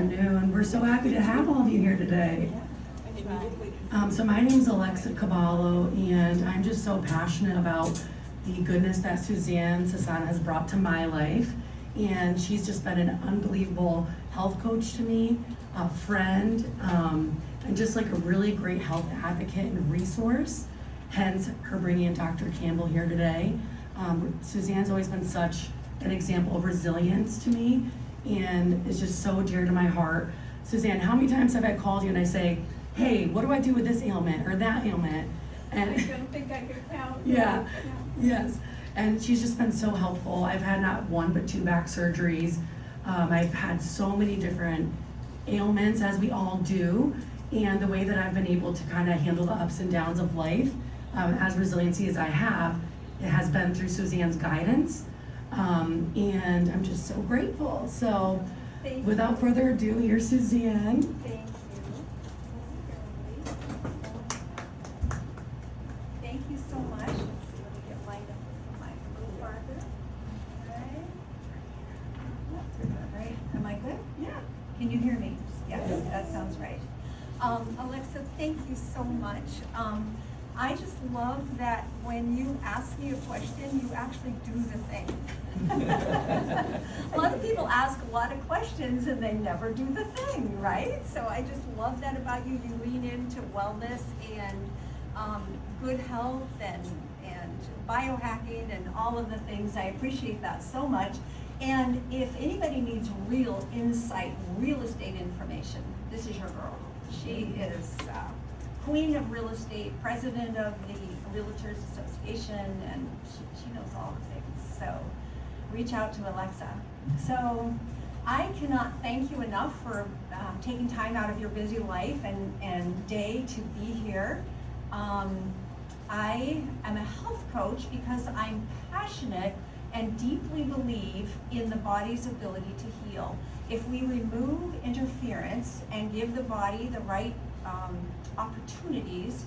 afternoon. We're so happy to have all of you here today. So my name is Alexa Caballo, and I'm just so passionate about the goodness that Suzanne Sasan has brought to my life. And she's just been an unbelievable health coach to me, a friend, and just like a really great health advocate and resource. Hence her bringing in Dr. Campbell here today. Suzanne's always been such an example of resilience to me, and is just so dear to my heart. Suzanne, how many times have I called you and I say, hey, what do I do with this ailment or that ailment? And I don't think I could count. yeah, yes. And she's just been so helpful. I've had not one but 2 back surgeries. I've had so many different ailments, as we all do, and the way that I've been able to kind of handle the ups and downs of life, as resiliency as I have, it has been through Suzanne's guidance. And I'm just so grateful. So without further ado, here's Suzanne. Thank you. Thank you so much. Let's see, let me get lined up with my little farther. Right? Am I good? Yeah. Can you hear me? Yes, that sounds right. Alexa, thank you so much. I just love that when you ask me a question, you actually do the thing. A lot of people ask a lot of questions and they never do the thing, right? So I just love that about you. You lean into wellness and good health and biohacking and all of the things. I appreciate that so much. And if anybody needs real insight, real estate information, this is your girl. She is Queen of Real Estate, President of the Realtors Association, and she knows all the things. So reach out to Alexa. So I cannot thank you enough for taking time out of your busy life and day to be here. I am a health coach because I'm passionate and deeply believe in the body's ability to heal. If we remove interference and give the body the right opportunities,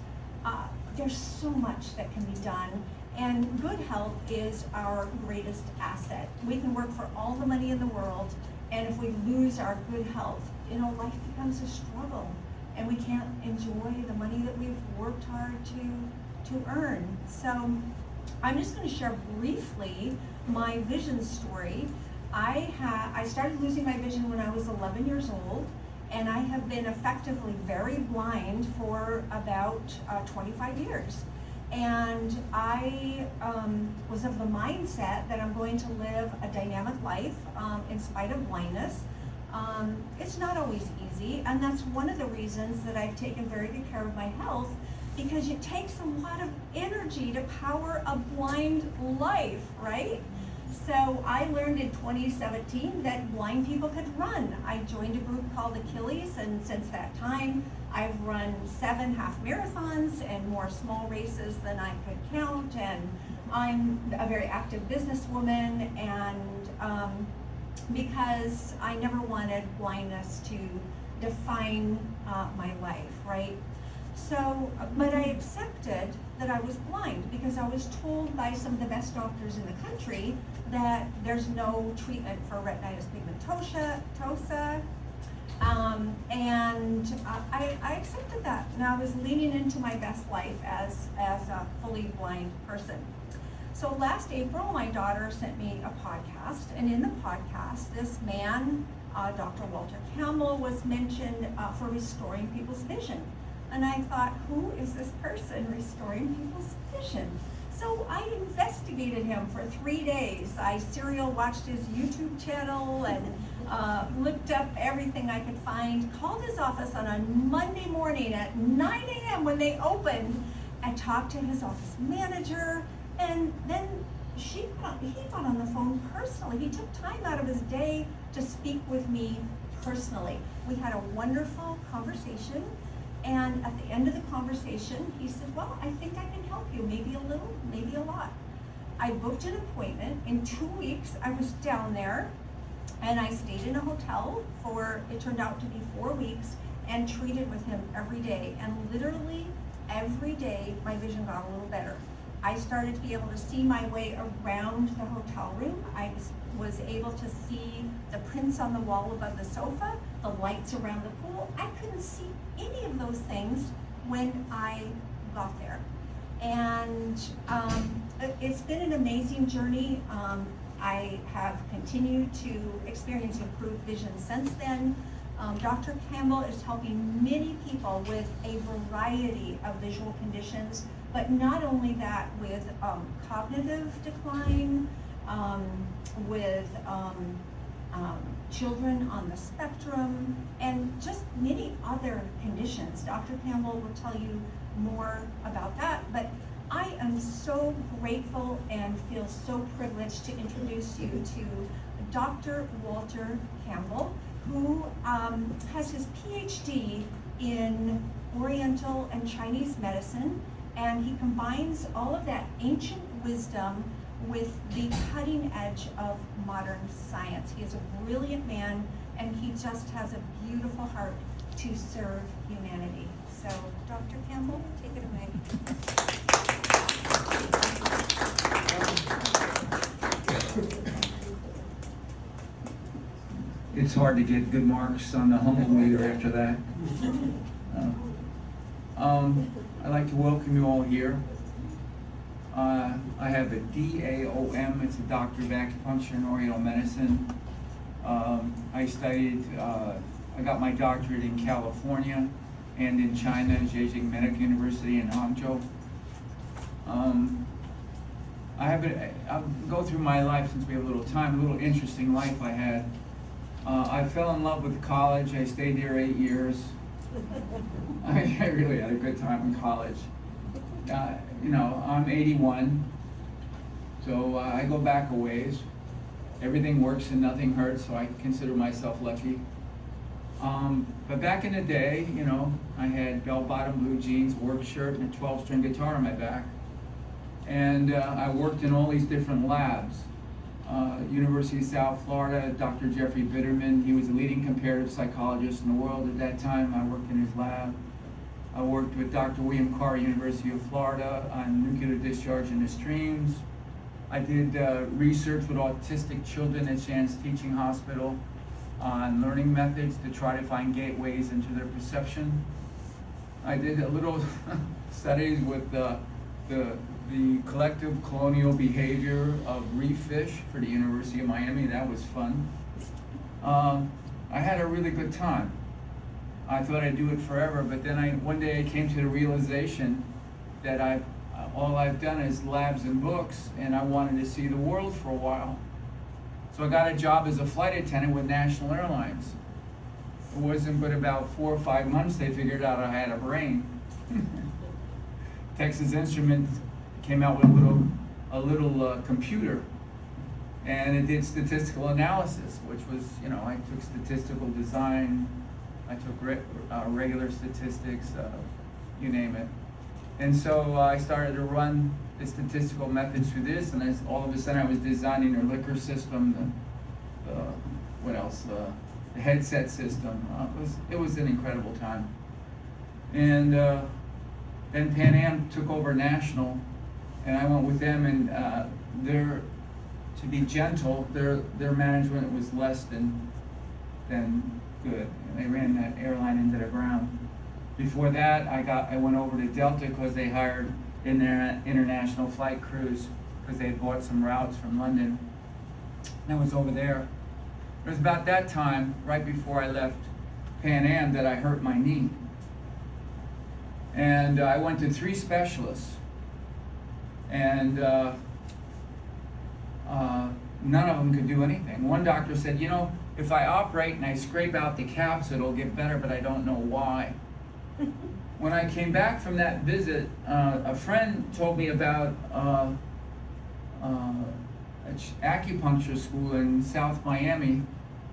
there's so much that can be done, and good health is our greatest asset. We can work for all the money in the world, and if we lose our good health, life becomes a struggle, and we can't enjoy the money that we've worked hard to earn. So I'm just going to share briefly my vision story. I started losing my vision when I was 11 years old, and I have been effectively very blind for about 25 years. And I was of the mindset that I'm going to live a dynamic life in spite of blindness. It's not always easy, and that's one of the reasons that I've taken very good care of my health, because it takes a lot of energy to power a blind life, right? So I learned in 2017 that blind people could run. I joined a group called Achilles, and since that time, I've run 7 half marathons and more small races than I could count. And I'm a very active businesswoman, and because I never wanted blindness to define my life, right? So, but I accepted that I was blind because I was told by some of the best doctors in the country that there's no treatment for retinitis pigmentosa, and I accepted that. And I was leaning into my best life as a fully blind person. So last April, my daughter sent me a podcast, and in the podcast, this man, Dr. Walter Campbell, was mentioned for restoring people's vision. And I thought, who is this person restoring people's vision? So I investigated him for 3 days. I serial watched his YouTube channel and looked up everything I could find, called his office on a Monday morning at 9 a.m. when they opened, and talked to his office manager. And then he got on the phone personally. He took time out of his day to speak with me personally. We had a wonderful conversation. And at the end of the conversation, he said, well, I think I can help you, maybe a little, maybe a lot. I booked an appointment. In 2 weeks, I was down there, and I stayed in a hotel for, it turned out to be 4 weeks, and treated with him every day. And literally every day, my vision got a little better. I started to be able to see my way around the hotel room. I was able to see the prints on the wall above the sofa. the lights around the pool. I couldn't see any of those things when I got there. And it's been an amazing journey. I have continued to experience improved vision since then. Dr. Campbell is helping many people with a variety of visual conditions, but not only that, with cognitive decline, with children on the spectrum, and just many other conditions. Dr. Campbell will tell you more about that, but I am so grateful and feel so privileged to introduce you to Dr. Walter Campbell, who has his PhD in Oriental and Chinese medicine, and he combines all of that ancient wisdom with the cutting edge of modern science. He is a brilliant man, and he just has a beautiful heart to serve humanity. So, Dr. Campbell, take it away. It's hard to get good marks on the humble meter after that. I'd like to welcome you all here. I have a DAOM, it's a Doctor of Acupuncture and Oriental Medicine. I got my doctorate in California and in China, Zhejiang Medical University in Hangzhou. I'll go through my life since we have a little time, a little interesting life I had. I fell in love with college. I stayed there 8 years. I really had a good time in college. I'm 81, so I go back a ways. Everything works and nothing hurts, so I consider myself lucky. But back in the day, I had bell-bottom blue jeans, work shirt, and a 12-string guitar on my back. And I worked in all these different labs. University of South Florida, Dr. Jeffrey Bitterman, he was the leading comparative psychologist in the world at that time. I worked in his lab. I worked with Dr. William Carr, University of Florida, on nuclear discharge in the streams. I did research with autistic children at Shands Teaching Hospital on learning methods to try to find gateways into their perception. I did a little studies with the collective colonial behavior of reef fish for the University of Miami. That was fun. I had a really good time. I thought I'd do it forever, but then one day I came to the realization that all I've done is labs and books, and I wanted to see the world for a while. So I got a job as a flight attendant with National Airlines. It wasn't but about 4 or 5 months they figured out I had a brain. Texas Instruments came out with a little computer, and it did statistical analysis, which was, I took statistical design, I took regular statistics, you name it. And so I started to run the statistical methods through this, and all of a sudden I was designing their liquor system, the headset system. It was an incredible time. And then Pan Am took over National, and I went with them, and to be gentle, their management was less than good, and they ran that airline into the ground. Before that, I went over to Delta because they hired in their international flight crews because they had bought some routes from London. And I was over there. It was about that time, right before I left Pan Am, that I hurt my knee. And I went to 3 specialists, and none of them could do anything. One doctor said, if I operate and I scrape out the caps, it'll get better, but I don't know why. When I came back from that visit, a friend told me about an acupuncture school in South Miami,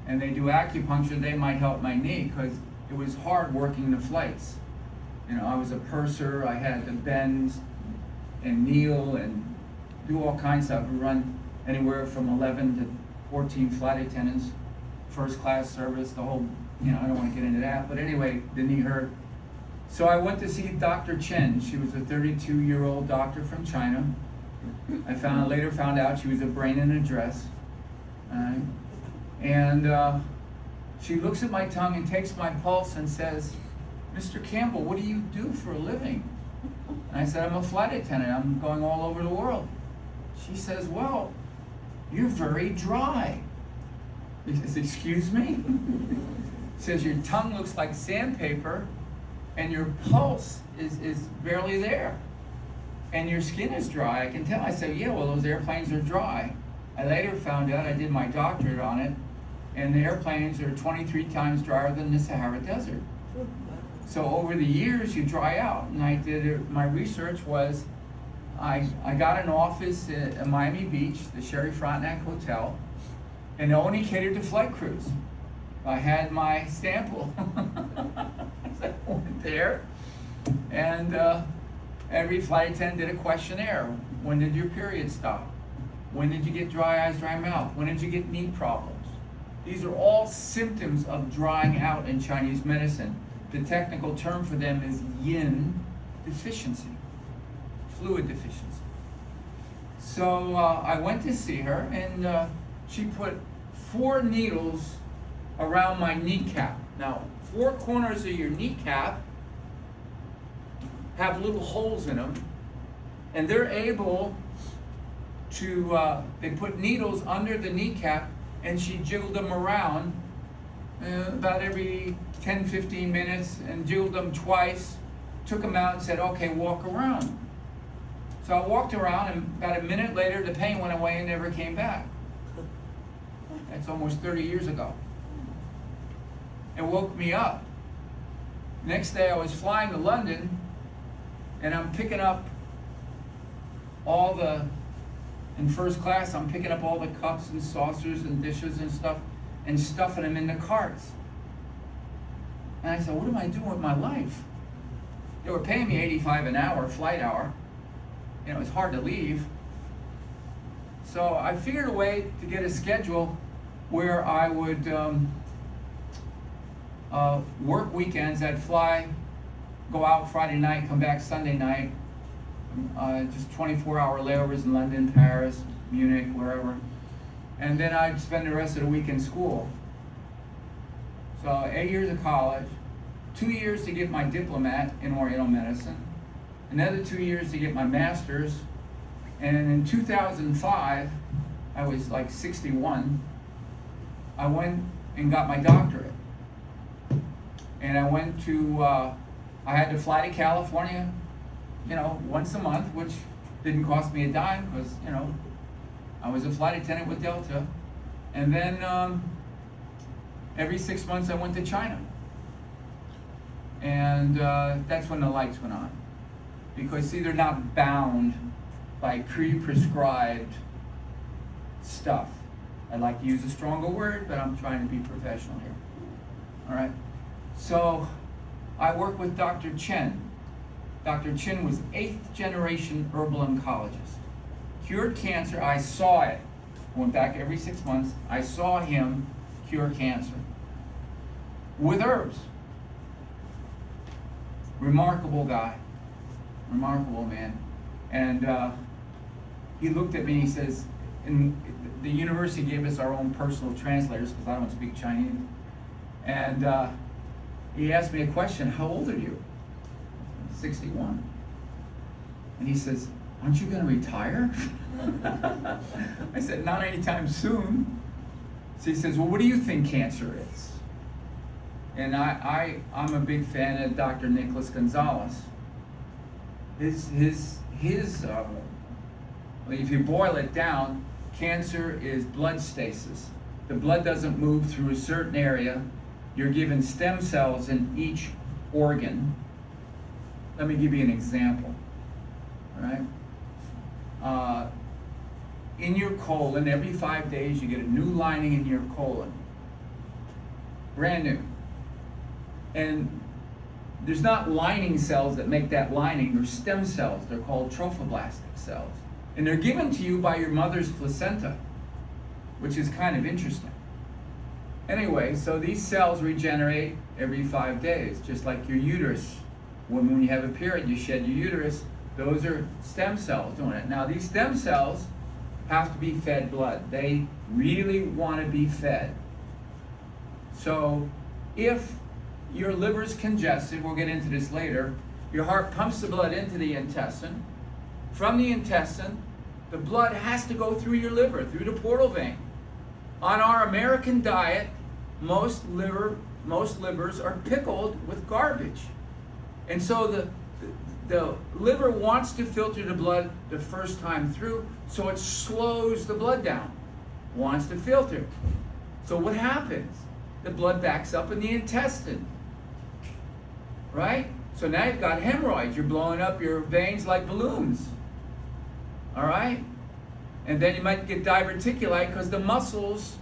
and they do acupuncture. They might help my knee because it was hard working the flights. I was a purser. I had to bend and kneel and do all kinds of stuff. We run anywhere from 11 to 14 flight attendants, first class service, the whole, I don't want to get into that. But anyway, the knee hurt. So I went to see Dr. Chen. She was a 32-year-old doctor from China. I later found out she was a brain in a dress. And she looks at my tongue and takes my pulse and says, "Mr. Campbell, what do you do for a living?" And I said, "I'm a flight attendant. I'm going all over the world." She says, "Well, you're very dry." He says, "Excuse me?" Says, "Your tongue looks like sandpaper and your pulse is barely there. And your skin is dry, I can tell." I said, "Yeah, well, those airplanes are dry." I later found out, I did my doctorate on it, and the airplanes are 23 times drier than the Sahara Desert. So over the years, you dry out. And my research was, I got an office at Miami Beach, the Sherry Frontenac Hotel, and it only catered to flight crews. I had my sample. So I went there, and every flight attendant did a questionnaire. When did your period stop? When did you get dry eyes, dry mouth? When did you get knee problems? These are all symptoms of drying out in Chinese medicine. The technical term for them is yin deficiency, fluid deficiency. So I went to see her, and she put 4 needles around my kneecap. Now, 4 corners of your kneecap have little holes in them, and they're able to, they put needles under the kneecap, and she jiggled them around about every 10-15 minutes, and jiggled them twice, took them out and said, "Okay, walk around." So I walked around, and about a minute later the pain went away and never came back. That's almost 30 years ago. It woke me up. Next day I was flying to London, and I'm picking up in first class, I'm picking up all the cups and saucers and dishes and stuff, and stuffing them in the carts. And I said, what am I doing with my life? They were paying me $85 an hour, flight hour. You know, it's hard to leave. So I figured a way to get a schedule where I would work weekends. I'd fly, go out Friday night, come back Sunday night. Just 24-hour layovers in London, Paris, Munich, wherever. And then I'd spend the rest of the week in school. So 8 years of college, 2 years to get my diplomat in Oriental medicine, another 2 years to get my master's, and in 2005, I was like 61, I went and got my doctorate. And I went to, I had to fly to California, you know, once a month, which didn't cost me a dime because, you know, I was a flight attendant with Delta. And then every 6 months I went to China. And that's when the lights went on. Because see, they're not bound by pre-prescribed stuff. I'd like to use a stronger word, but I'm trying to be professional here. All right? So I work with Dr. Chen. Dr. Chen was 8th generation herbal oncologist. Cured cancer, I saw it. I went back every 6 months. I saw him cure cancer with herbs. Remarkable guy, remarkable man. And he looked at me and he says, and the university gave us our own personal translators because I don't speak Chinese. And he asked me a question, how old are you? 61. And he says, aren't you going to retire? I said, not anytime soon. So he says, well, what do you think cancer is? And I'm a big fan of Dr. Nicholas Gonzalez. If you boil it down, cancer is blood stasis. The blood doesn't move through a certain area. You're given stem cells in each organ. Let me give you an example. All right? In your colon, every 5 days you get a new lining in your colon. Brand new. And there's not lining cells that make that lining, they're stem cells. They're called trophoblastic cells. And they're given to you by your mother's placenta, which is kind of interesting. Anyway, so these cells regenerate every 5 days, just like your uterus. When you have a period, you shed your uterus. Those are stem cells doing it. Now, these stem cells have to be fed blood. They really want to be fed. So if your liver's congested, we'll get into this later, your heart pumps the blood into the intestine. From the intestine, the blood has to go through your liver, through the portal vein. On our American diet, most livers are pickled with garbage. And so the liver wants to filter the blood the first time through, so it slows the blood down. Wants to filter. So what happens? The blood backs up in the intestine. Right? So now you've got hemorrhoids. You're blowing up your veins like balloons. All right? And then you might get diverticulite because the muscles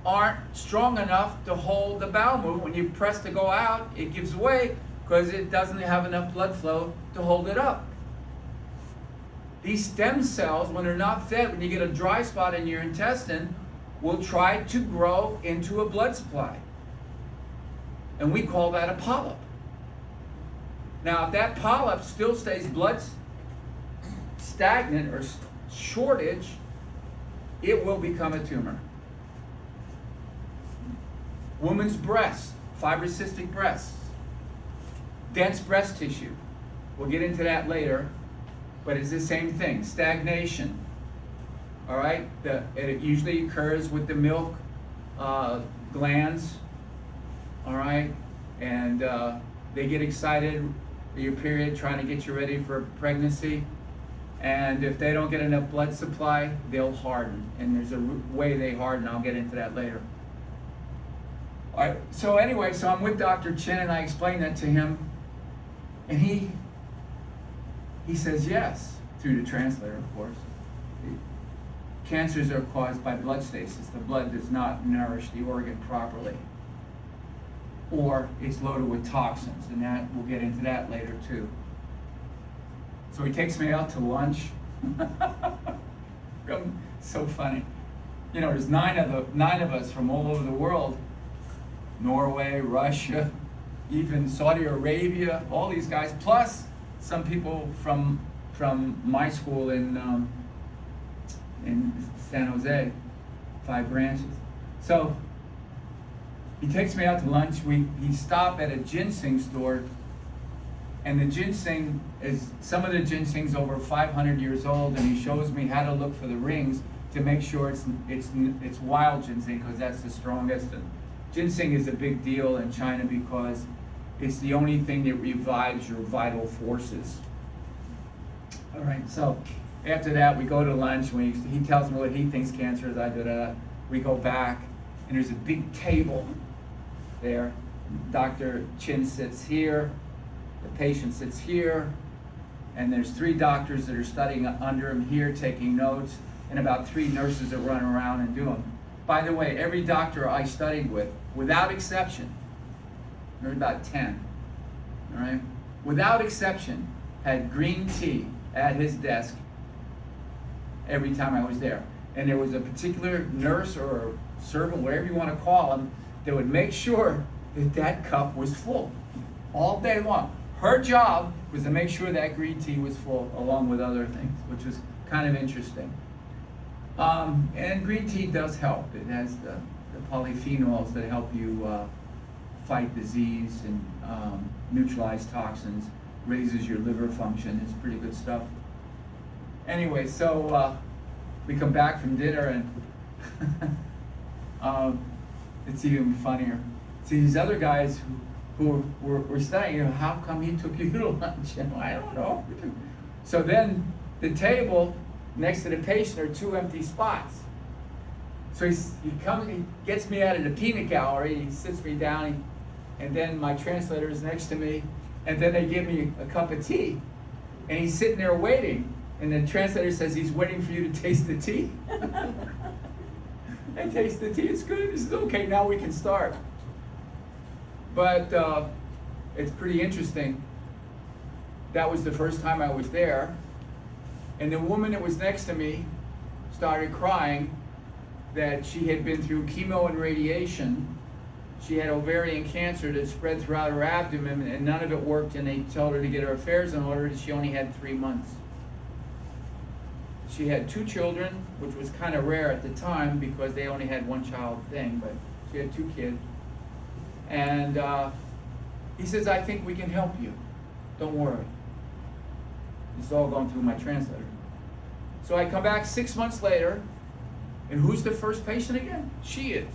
aren't strong enough to hold the bowel movement. When you press to go out, it gives way because it doesn't have enough blood flow to hold it up. These stem cells, when they're not fed, when you get a dry spot in your intestine, will try to grow into a blood supply. And we call that a polyp. Now, if that polyp still stays blood stagnant or shortage, it will become a tumor. Woman's breast, fibrocystic breasts, dense breast tissue. We'll get into that later, but it's the same thing, stagnation. All right, it usually occurs with the milk glands, all right, and they get excited for your period, trying to get you ready for pregnancy, and if they don't get enough blood supply, they'll harden, and there's a way they harden. I'll get into that later. All right, so anyway, so I'm with Dr. Chin, and I explained that to him, and he says yes, through the translator, of course. Cancers are caused by blood stasis. The blood does not nourish the organ properly, or it's loaded with toxins, and that we'll get into that later too. So he takes me out to lunch. So funny. You know, there's nine of us from all over the world. Norway, Russia, even Saudi Arabia, all these guys, plus some people from my school in San Jose, 5 branches. So he takes me out to lunch. We stop at a ginseng store, and the ginseng some of the ginseng's over 500 years old, and he shows me how to look for the rings to make sure it's wild ginseng, because that's the strongest. And ginseng is a big deal in China because it's the only thing that revives your vital forces. All right, so after that, we go to lunch. He tells me what he thinks cancer is. We go back, and there's a big table there. Dr. Chin sits here, the patient sits here, and there's 3 doctors that are studying under him here, taking notes, and about 3 nurses that run around and do them. By the way, every doctor I studied with, without exception, there's about 10, all right, without exception, had green tea at his desk every time I was there. And there was a particular nurse or servant, whatever you want to call them, that would make sure that that cup was full all day long. Her job was to make sure that green tea was full, along with other things, which was kind of interesting. And green tea does help. It has the polyphenols that help you fight disease and neutralize toxins, raises your liver function. It's pretty good stuff. Anyway, so we come back from dinner, and it's even funnier. See, these other guys who were studying, how come he took you to lunch? I don't know. So then the table next to the patient are 2 empty spots. So he gets me out of the peanut gallery, he sits me down, and then my translator is next to me, and then they give me a cup of tea. And he's sitting there waiting, and the translator says he's waiting for you to taste the tea. I taste the tea, it's good. He says, okay, now we can start. But it's pretty interesting. That was the first time I was there. And the woman that was next to me started crying that she had been through chemo and radiation. She had ovarian cancer that spread throughout her abdomen, and none of it worked, and they told her to get her affairs in order, and she only had 3 months. She had 2 children, which was kind of rare at the time because they only had 1 child thing, but she had 2 kids. And he says, I think we can help you. Don't worry. It's all going through my translator. So I come back 6 months later, and who's the first patient again? She is.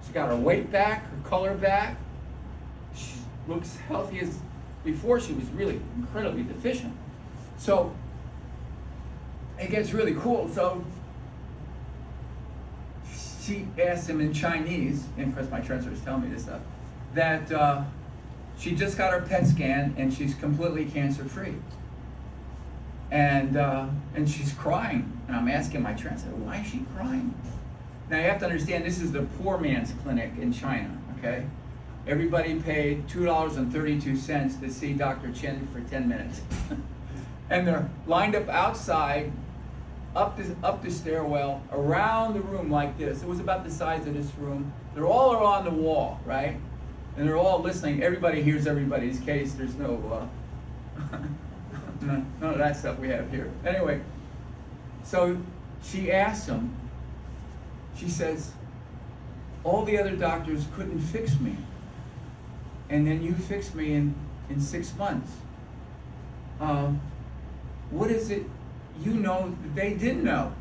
She got her weight back, her color back. She looks healthy as before. She was really incredibly deficient. So it gets really cool. So she asked him in Chinese, and of course my translator is telling me this stuff, that she just got her PET scan and she's completely cancer-free. And she's crying. And I'm asking my translator, why is she crying? Now you have to understand, this is the poor man's clinic in China, okay? Everybody paid $2.32 to see Dr. Chen for 10 minutes. And they're lined up outside, up the stairwell, around the room like this. It was about the size of this room. They're all on the wall, right? And they're all listening. Everybody hears everybody's case. There's no, none of that stuff we have here. Anyway, so she asked him, she says, all the other doctors couldn't fix me. And then you fixed me in 6 months. What is it you know that they didn't know?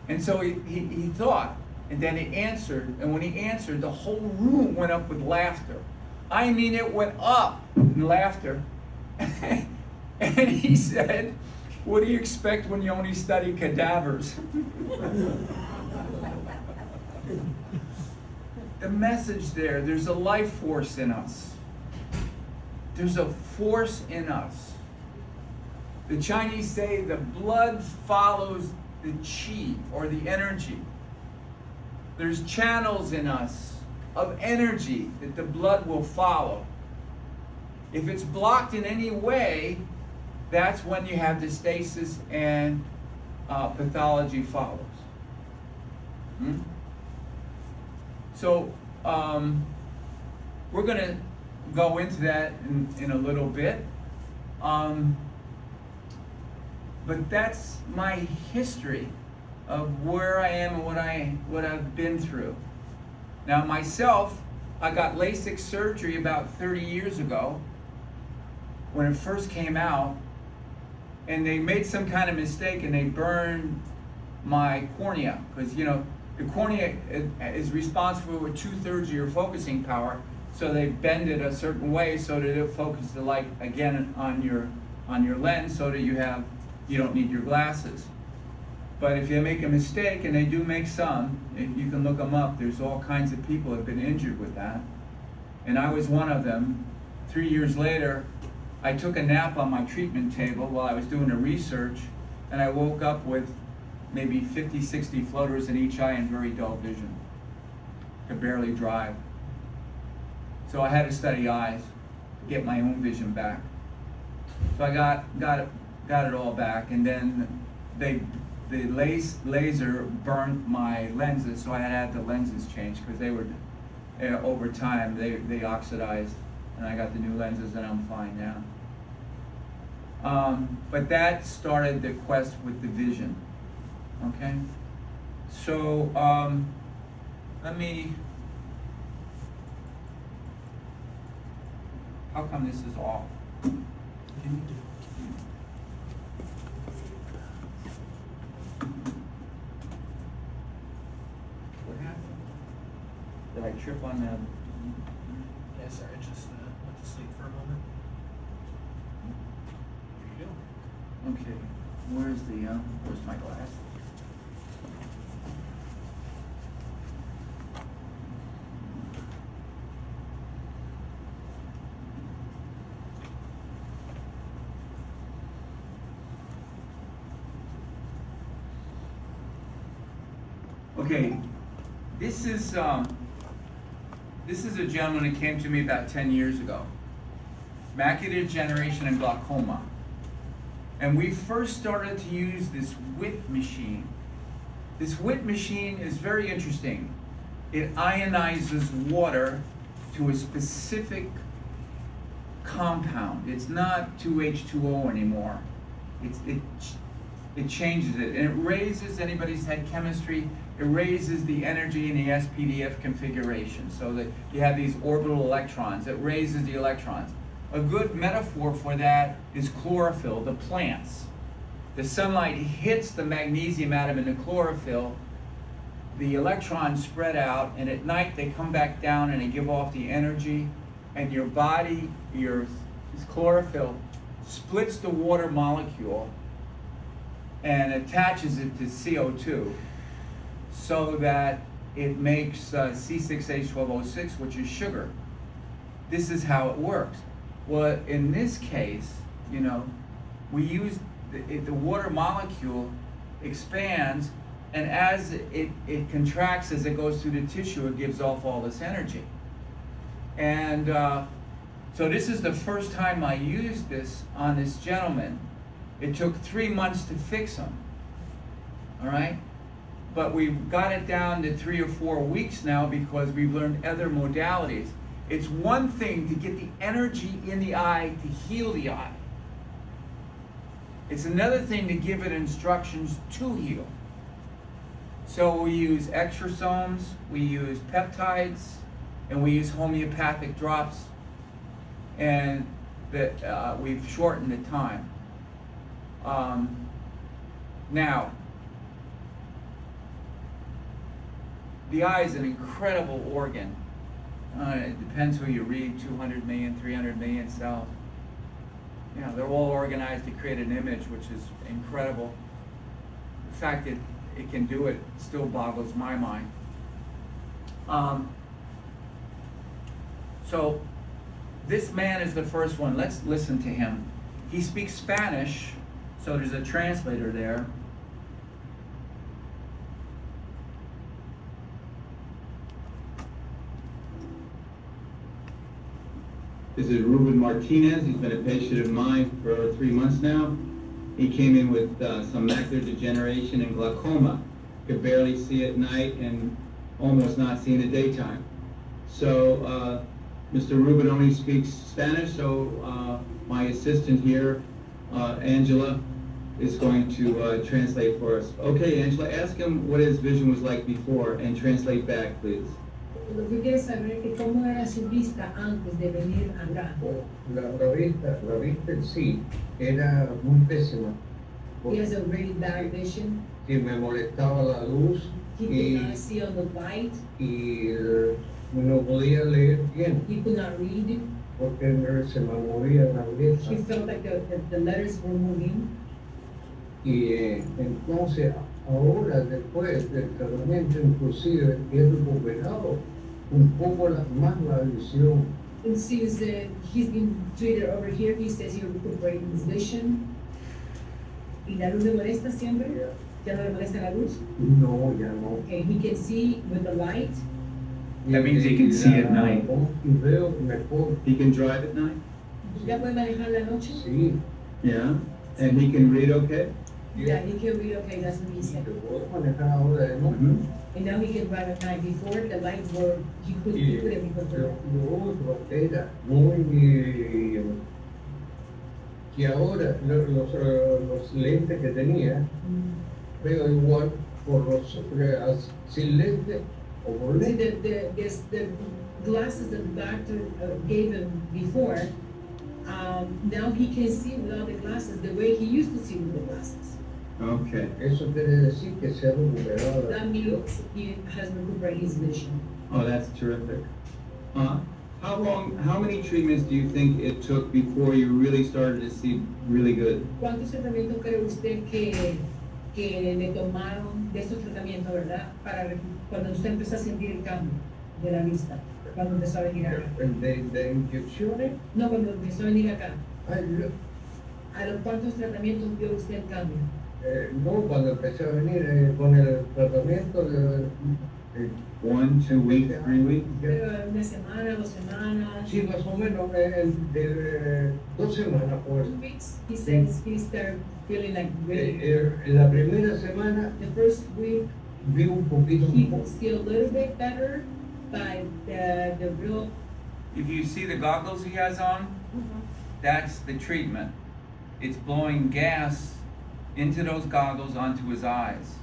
And so he thought, and then he answered, and when he answered, the whole room went up with laughter. I mean, it went up in laughter. And he said, what do you expect when you only study cadavers? The message there's a life force in us. There's a force in us. The Chinese say the blood follows the qi, or the energy. There's channels in us of energy that the blood will follow. If it's blocked in any way, that's when you have the stasis and pathology follows. So we're going to go into that in a little bit. But that's my history of where I am and what I've been through. Now myself, I got LASIK surgery about 30 years ago when it first came out, and they made some kind of mistake and they burned my cornea, because the cornea is responsible for 2/3 of your focusing power, so they bend it a certain way so that it focuses the light again on your lens, so that you don't need your glasses. But if you make a mistake, and they do make some, you can look them up, there's all kinds of people have been injured with that. And I was one of them. 3 years later, I took a nap on my treatment table while I was doing the research, and I woke up with maybe 50, 60 floaters in each eye and very dull vision. Could barely drive. So I had to study eyes to get my own vision back. So I got it all back, and then the laser burned my lenses, so I had to have the lenses changed because they were, over time, they oxidized, and I got the new lenses and I'm fine now. But that started the quest with the vision, okay? So let me, how come this is off? What happened? Did I trip on that? Yeah, sorry, I just went to sleep for a moment. There you go. Okay, where's my glass? Okay, this is a gentleman that came to me about 10 years ago. Macular degeneration and glaucoma. And we first started to use this WIT machine. This WIT machine is very interesting. It ionizes water to a specific compound. It's not 2H2O anymore. It changes it, and it raises, anybody's had chemistry, it it raises the energy in the SPDF configuration, so that you have these orbital electrons. It raises the electrons. A good metaphor for that is chlorophyll, the plants. The sunlight hits the magnesium atom in the chlorophyll, the electrons spread out, and at night they come back down and they give off the energy, and your body, your chlorophyll, splits the water molecule and attaches it to CO2 so that it makes C6H12O6, which is sugar. This is how it works. Well, in this case, you know, we use the water molecule expands, and as it contracts, as it goes through the tissue, it gives off all this energy. And so this is the first time I used this on this gentleman. It took 3 months to fix him, all right? But we've got it down to 3 or 4 weeks now because we've learned other modalities. It's one thing to get the energy in the eye to heal the eye. It's another thing to give it instructions to heal. So we use extrasomes, we use peptides, and we use homeopathic drops, and that we've shortened the time. Now, the eye is an incredible organ. It depends who you read, 200 million, 300 million cells. You know, they're all organized to create an image, which is incredible. The fact that it can do it still boggles my mind. So this man is the first one. Let's listen to him. He speaks Spanish, so there's a translator there. This is Ruben Martinez. He's been a patient of mine for 3 months now. He came in with some macular degeneration and glaucoma. Could barely see at night and almost not see in the daytime. So Mr. Ruben only speaks Spanish, so my assistant here, Angela, is going to translate for us. Okay, Angela, ask him what his vision was like before and translate back, please. Lo que quiere saber es que cómo era su vista antes de venir acá. La vista en sí era muy pésima. He has a really bad vision. Y me molestaba la luz He could not see on the light. y no podía leer bien He could not read. porque se me movían las He letras. felt like the letters were moving. Y entonces ahora después del tratamiento inclusive he recuperado un poco más la visión. And since he's been treated over here, he says he's recuperating his vision. ¿Y la luz le molesta siempre? ¿Ya no le molesta la luz? No, ya no. Okay, he can see with the light. That means he can see at night. Y veo mejor. He can drive at night? ¿Ya puede manejar la noche? Sí. Yeah. And he can read okay? Yeah, he can read okay, that's what he Y said. te puedo manejar ahora de noche. Mm-hmm. And now he can drive at night. Before, the lights were, he couldn't because Lo otro era muy que ahora los lentes que tenía veo igual por los sin lentes o con See, lentes. the glasses that the doctor gave him before, now he can see without the glasses the way he used to see with the glasses. Okay. Eso quiere decir que se ha recuperado. That means he has recuperated his vision. Oh, that's terrific. How many treatments do you think it took before you really started to see really good? ¿Cuántos tratamientos cree usted que le tomaron de esos tratamientos, verdad? Cuando usted empezó a sentir el cambio de la vista, cuando empezó a venir acá. De inyecciones, No, cuando empezó a venir acá. ay, ¿A los cuántos tratamientos vio usted el cambio? no, cuando empecé a venir con el tratamiento de 1, 2 weeks, 3 weeks? Pero una semana, 2 semanas. sí, más o menos de 2 semanas pues. 2 weeks, he says he started feeling like really. En la primera semana The first week, vi un poquito he could see a little bit better, but the real. If you see the goggles he has on, that's the treatment. It's blowing gas into those goggles onto his eyes.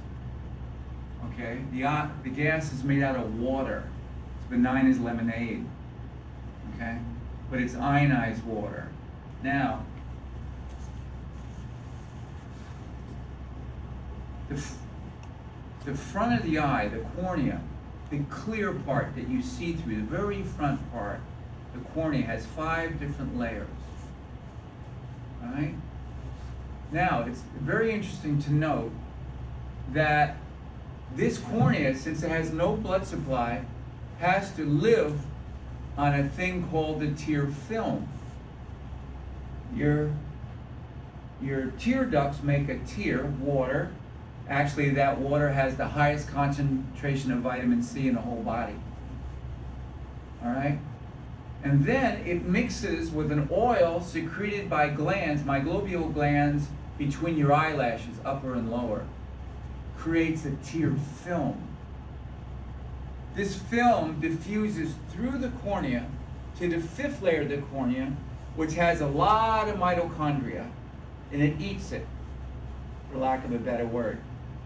Okay, the gas is made out of water. It's benign as lemonade. Okay, but it's ionized water. Now, the front of the eye, the cornea, the clear part that you see through, the very front part, the cornea has 5 different layers. All right? Now, it's very interesting to note that this cornea, since it has no blood supply, has to live on a thing called the tear film. Your tear ducts make a tear, water. Actually, that water has the highest concentration of vitamin C in the whole body. All right? And then it mixes with an oil secreted by glands, myglobial glands, between your eyelashes, upper and lower. Creates a tear film. This film diffuses through the cornea to the 5th layer of the cornea, which has a lot of mitochondria, and it eats it, for lack of a better word.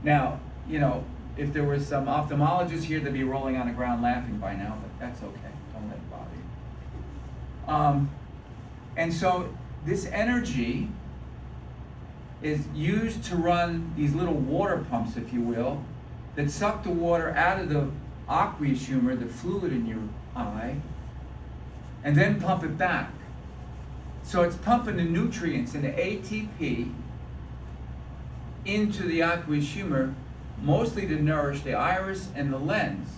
Now, you know, if there was some ophthalmologists here, they'd be rolling on the ground laughing by now, but that's okay. Don't let it bother you. And so this energy is used to run these little water pumps, if you will, that suck the water out of the aqueous humor, the fluid in your eye, and then pump it back. So it's pumping the nutrients and the ATP into the aqueous humor, mostly to nourish the iris and the lens.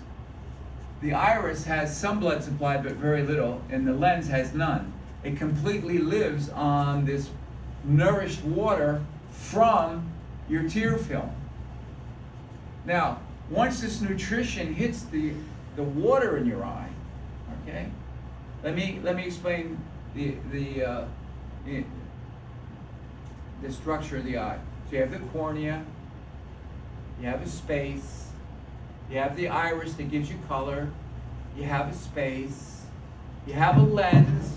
The iris has some blood supply, but very little, and the lens has none. It completely lives on this nourished water from your tear film. Now, once this nutrition hits the water in your eye, okay, let me explain the structure of the eye. So you have the cornea, you have a space, you have the iris that gives you color, you have a space, you have a lens.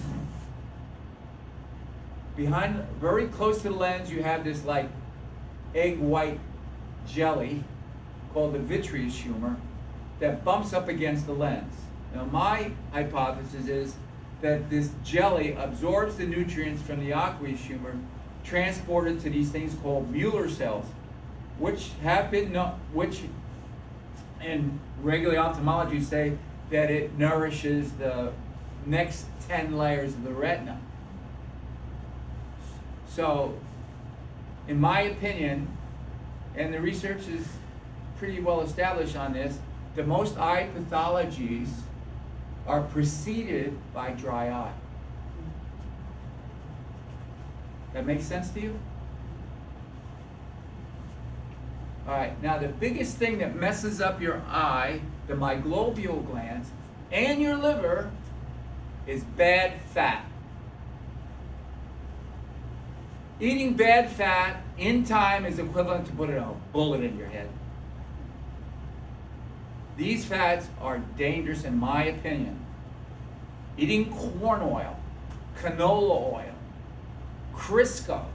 Behind, very close to the lens, you have this like egg white jelly called the vitreous humor that bumps up against the lens. Now my hypothesis is that this jelly absorbs the nutrients from the aqueous humor, transported to these things called Mueller cells, which have been, which in regular ophthalmology say that it nourishes the next 10 layers of the retina. So, in my opinion, and the research is pretty well established on this, that most eye pathologies are preceded by dry eye. That makes sense to you? All right, now the biggest thing that messes up your eye, the myglobial glands, and your liver, is bad fat. Eating bad fat in time is equivalent to putting a bullet in your head. These fats are dangerous in my opinion. Eating corn oil, canola oil, Crisco,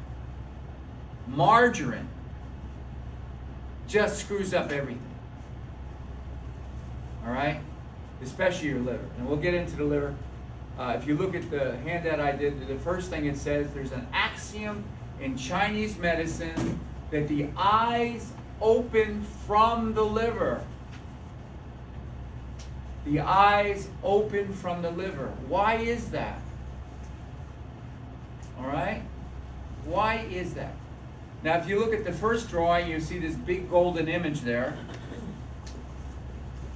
margarine, just screws up everything. All right? Especially your liver. And we'll get into the liver. If you look at the handout I did, the first thing it says, there's an axiom in Chinese medicine that the eyes open from the liver. The eyes open from the liver. Why is that? All right? Why is that? Now, if you look at the first drawing, you see this big golden image there.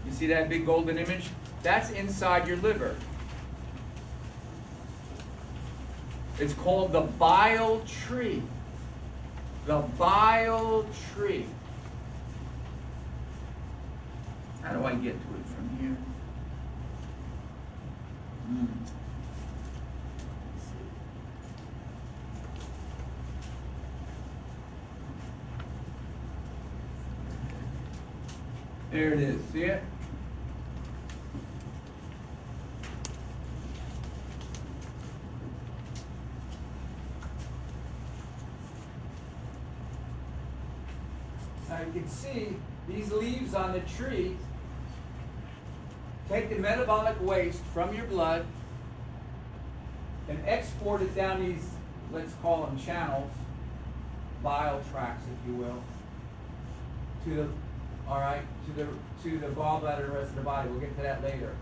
You see that big golden image? That's inside your liver. It's called the bile tree. The bile tree. How do I get to it from here? There it is. See it? Now you can see these leaves on the tree take the metabolic waste from your blood and export it down these, let's call them channels, bile tracts, if you will, to the, all right, to the gallbladder and the rest of the body. We'll get to that later.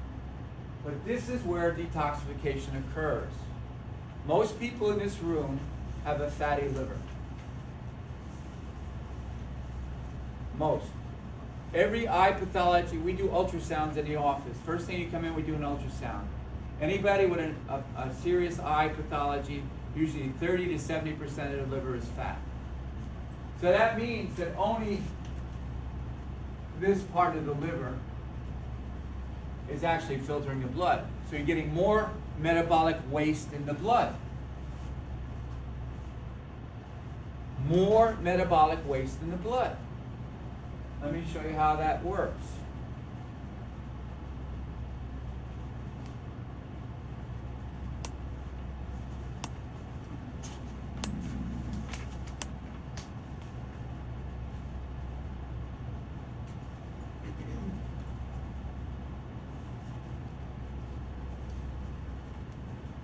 But this is where detoxification occurs. Most people in this room have a fatty liver. Most. Every eye pathology, we do ultrasounds in the office. First thing you come in, we do an ultrasound. Anybody with a serious eye pathology, usually 30 to 70% of the liver is fat. So that means that only this part of the liver is actually filtering the blood. So you're getting more metabolic waste in the blood. More metabolic waste in the blood. Let me show you how that works.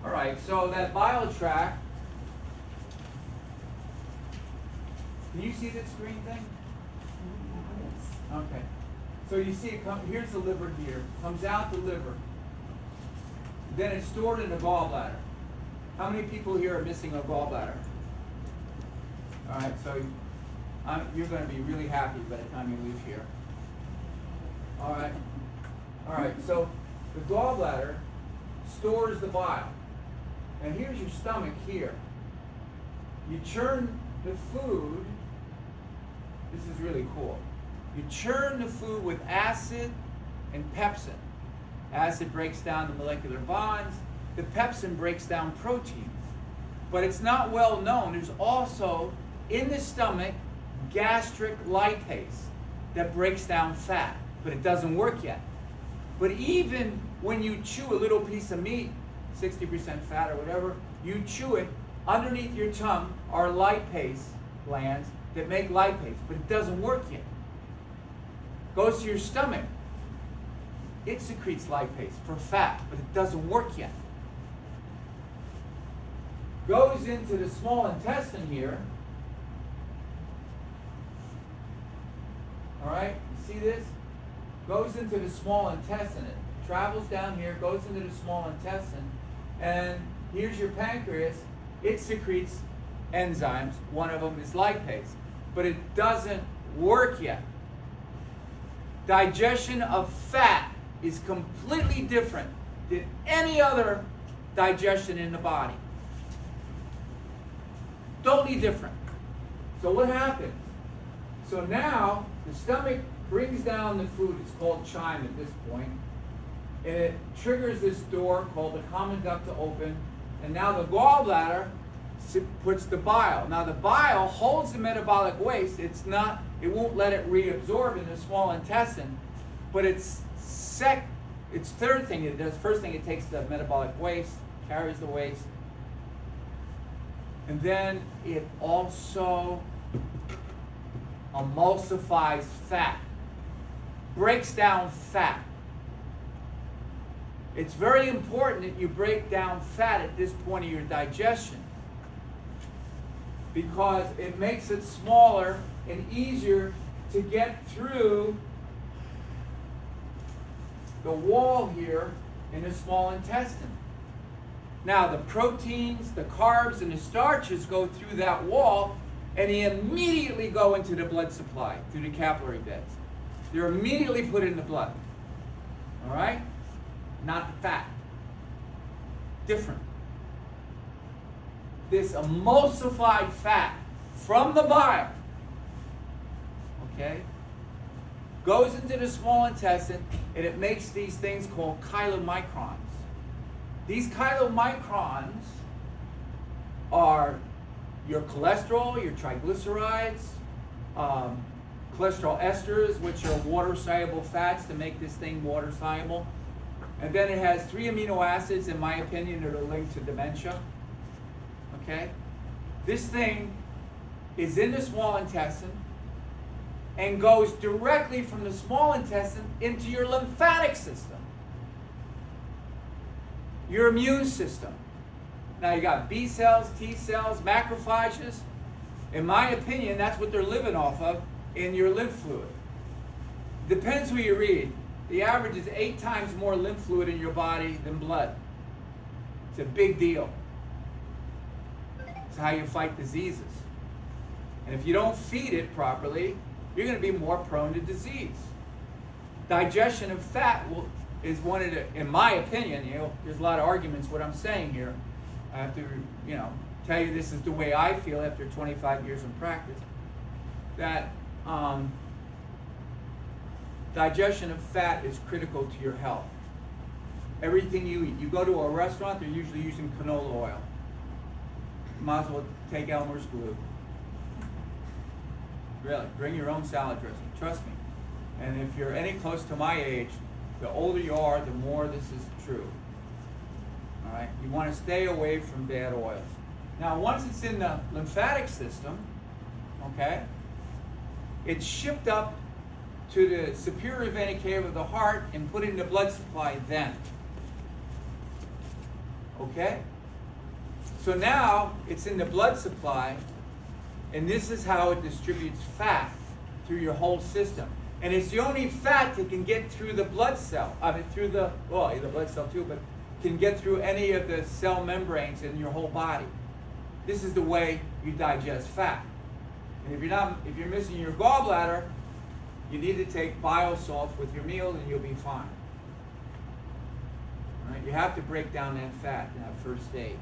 All right, so that bile tract, can you see that screen thing? Okay. So you see, here's the liver here. Comes out the liver. Then it's stored in the gallbladder. How many people here are missing a gallbladder? All right, so you're going to be really happy by the time you leave here. All right. All right, so the gallbladder stores the bile. And here's your stomach here. You churn the food. This is really cool. You churn the food with acid and pepsin. Acid breaks down the molecular bonds. The pepsin breaks down proteins. But it's not well known. There's also, in the stomach, gastric lipase that breaks down fat. But it doesn't work yet. But even when you chew a little piece of meat, 60% fat or whatever, you chew it, underneath your tongue are lipase glands that make lipase, but it doesn't work yet. Goes to your stomach. It secretes lipase for fat, but it doesn't work yet. Goes into the small intestine here. All right, you see this? Goes into the small intestine. It travels down here, goes into the small intestine, and here's your pancreas. It secretes enzymes. One of them is lipase, but it doesn't work yet. Digestion of fat is completely different than any other digestion in the body. Totally different. So what happens? So now the stomach brings down the food. It's called chyme at this point. And it triggers this door called the common duct to open. And now the gallbladder puts the bile. Now the bile holds the metabolic waste. It won't let it reabsorb in the small intestine. But its third thing it does, first thing it takes the metabolic waste, carries the waste. And then it also emulsifies fat, breaks down fat. It's very important that you break down fat at this point of your digestion because it makes it smaller and easier to get through the wall here in the small intestine. Now the proteins, the carbs, and the starches go through that wall and they immediately go into the blood supply through the capillary beds. They're immediately put in the blood. All right? Not the fat. Different. This emulsified fat from the bile, okay, goes into the small intestine and it makes these things called chylomicrons. These chylomicrons are your cholesterol, your triglycerides, cholesterol esters, which are water-soluble fats to make this thing water-soluble. And then it has 3 amino acids, in my opinion, that are linked to dementia. Okay? This thing is in the small intestine. and goes directly from the small intestine into your lymphatic system, your immune system. Now you got B cells, T cells, macrophages. In my opinion, that's what they're living off of in your lymph fluid. Depends who you read. The average is 8 times more lymph fluid in your body than blood. It's a big deal. It's how you fight diseases. And if you don't feed it properly, you're going to be more prone to disease. Digestion of fat is one of the, in my opinion, there's a lot of arguments what I'm saying here. I have to, tell you this is the way I feel after 25 years in practice. That digestion of fat is critical to your health. Everything you eat. You go to a restaurant, they're usually using canola oil. You might as well take Elmer's glue. Really, bring your own salad dressing, trust me. And if you're any close to my age, the older you are, the more this is true. All right, you want to stay away from bad oils. Now, once it's in the lymphatic system, okay, it's shipped up to the superior vena cava of the heart and put in the blood supply then. Okay? So now it's in the blood supply, and this is how it distributes fat through your whole system. And it's the only fat that can get through the blood cell. Through the blood cell too, but can get through any of the cell membranes in your whole body. This is the way you digest fat. And if you're missing your gallbladder, you need to take bile salts with your meal and you'll be fine. All right? You have to break down that fat in that first stage.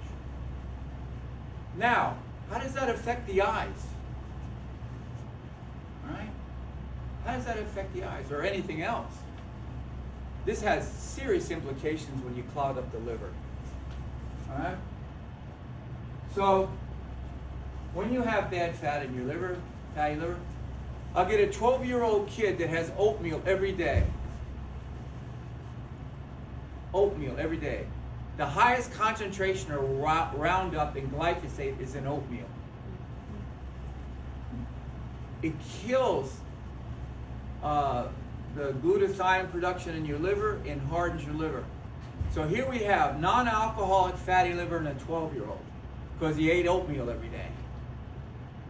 Now, how does that affect the eyes? All right? How does that affect the eyes or anything else? This has serious implications when you clog up the liver. All right? So, when you have bad fat in your liver, fatty liver, I'll get a 12-year-old kid that has oatmeal every day. Oatmeal every day. The highest concentration of Roundup and glyphosate is in oatmeal. It kills the glutathione production in your liver and hardens your liver. So here we have non-alcoholic fatty liver in a 12-year-old because he ate oatmeal every day.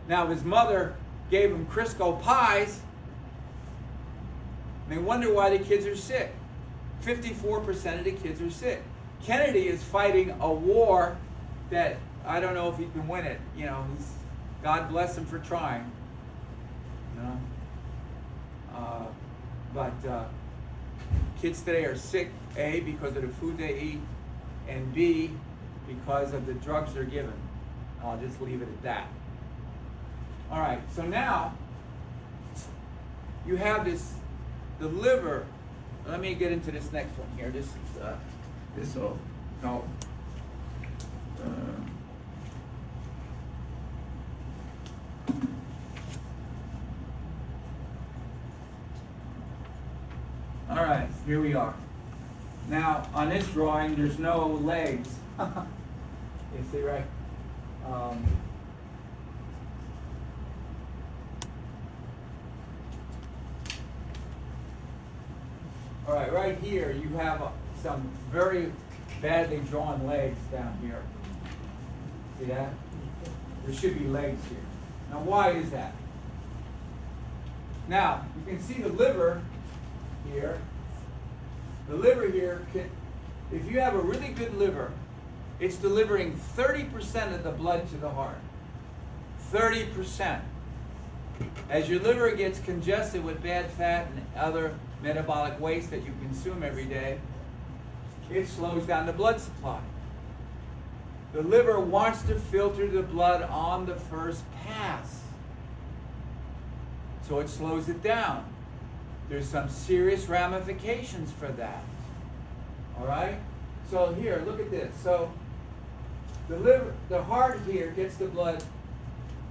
Now his mother gave him Crisco pies, and they wonder why the kids are sick. 54% of the kids are sick. Kennedy is fighting a war that I don't know if he can win it. God bless him for trying. But kids today are sick, A, because of the food they eat, and B, because of the drugs they're given. I'll just leave it at that. All right, so now you have the liver. Let me get into this next one here. This will help. All right, here we are. Now, on this drawing, there's no legs. You see, right? All right, right here, you have some very badly drawn legs down here. See that? There should be legs here. Now, why is that? Now, you can see the liver here. The liver here, if you have a really good liver, it's delivering 30% of the blood to the heart. 30%. As your liver gets congested with bad fat and other metabolic waste that you consume every day, it slows down the blood supply. The liver wants to filter the blood on the first pass, so it slows it down. There's some serious ramifications for that. All right? So here, look at this. So the heart here gets the blood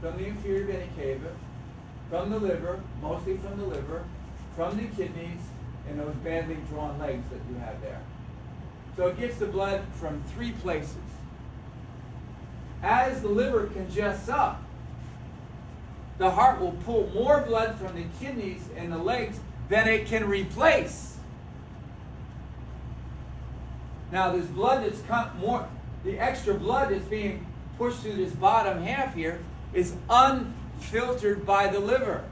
from the inferior vena cava, from the liver, mostly from the liver, from the kidneys, and those badly drawn legs that you have there. So it gets the blood from 3 places. As the liver congests up, the heart will pull more blood from the kidneys and the legs than it can replace. Now there's blood that's the extra blood that's being pushed through this bottom half here is unfiltered by the liver.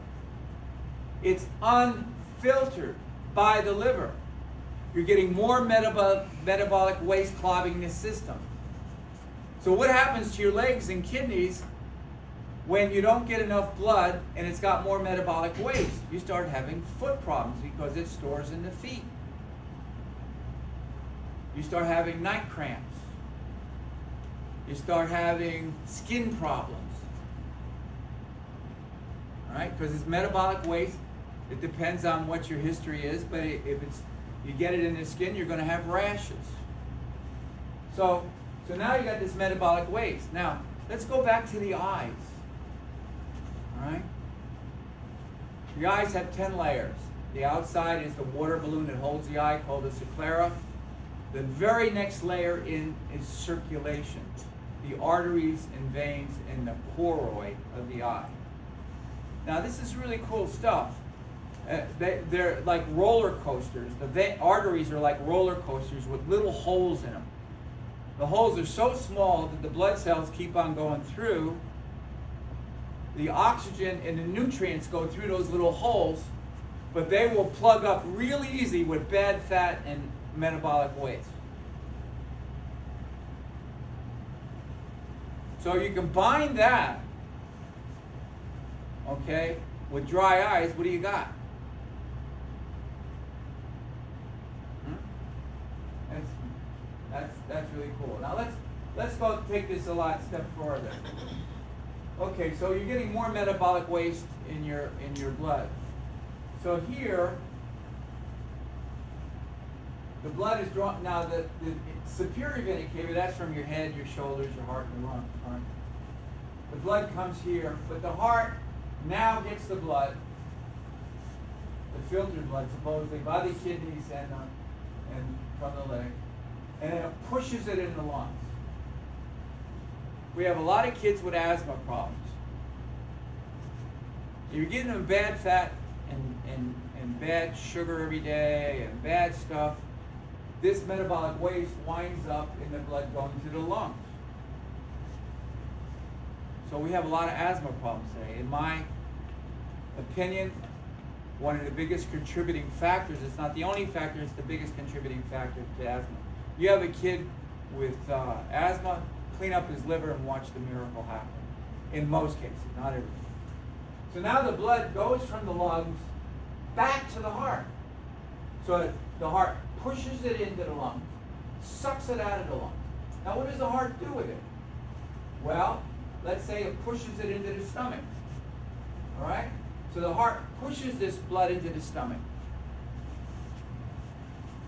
It's unfiltered by the liver. You're getting more metabolic waste clogging the system. So what happens to your legs and kidneys when you don't get enough blood and it's got more metabolic waste? You start having foot problems because it stores in the feet. You start having night cramps. You start having skin problems. All right? Because it's metabolic waste. It depends on what your history is, but if you get it in the skin, you're going to have rashes. So now you got this metabolic waste. Now, let's go back to the eyes. All right? The eyes have 10 layers. The outside is the water balloon that holds the eye, called the sclera. The very next layer in is circulation, the arteries and veins and the choroid of the eye. Now, this is really cool stuff. They're like roller coasters. The arteries are like roller coasters with little holes in them. The holes are so small that the blood cells keep on going through. The oxygen and the nutrients go through those little holes, but they will plug up really easy with bad fat and metabolic waste. So you combine that, okay, with dry eyes, what do you got? That's really cool. Now let's go take this a step further. Okay, so you're getting more metabolic waste in your blood. So here, the blood is drawn. Now the superior vena cava, that's from your head, your shoulders, your heart, and your lungs. Right? The blood comes here, but the heart now gets the blood, the filtered blood, supposedly by the kidneys and from the leg, and then it pushes it in the lungs. We have a lot of kids with asthma problems. You're getting them bad fat and bad sugar every day and bad stuff. This metabolic waste winds up in the blood going to the lungs. So we have a lot of asthma problems today. In my opinion, one of the biggest contributing factors, it's not the only factor, it's the biggest contributing factor to asthma. You have a kid with asthma, clean up his liver and watch the miracle happen. In most cases, not everyone. So now the blood goes from the lungs back to the heart. So the heart pushes it into the lungs, sucks it out of the lungs. Now what does the heart do with it? Well, let's say it pushes it into the stomach. All right? So the heart pushes this blood into the stomach.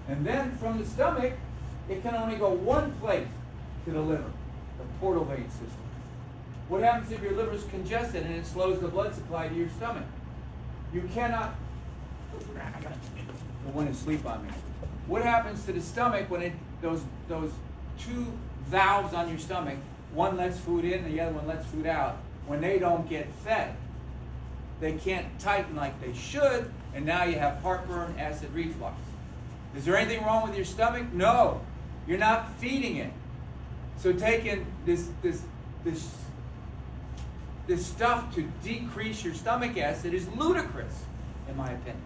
And then from the stomach, it can only go one place, to the liver, the portal vein system. What happens if your liver is congested and it slows the blood supply to your stomach? You cannot, I want to sleep on me. What happens to the stomach when those two valves on your stomach, one lets food in, the other one lets food out, when they don't get fed? They can't tighten like they should, and now you have heartburn, acid reflux. Is there anything wrong with your stomach? No. You're not feeding it. So taking this stuff to decrease your stomach acid is ludicrous, in my opinion.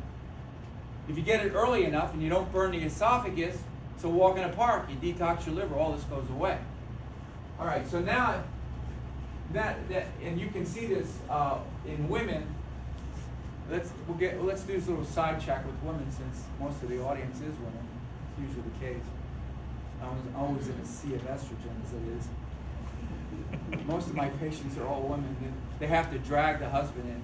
If you get it early enough and you don't burn the esophagus, so walk in a park, you detox your liver, all this goes away. All right, so now that and you can see this in women. Let's do this little side check with women, since most of the audience is women. It's usually the case. I was always in a sea of estrogen, as it is. Most of my patients are all women. They have to drag the husband in.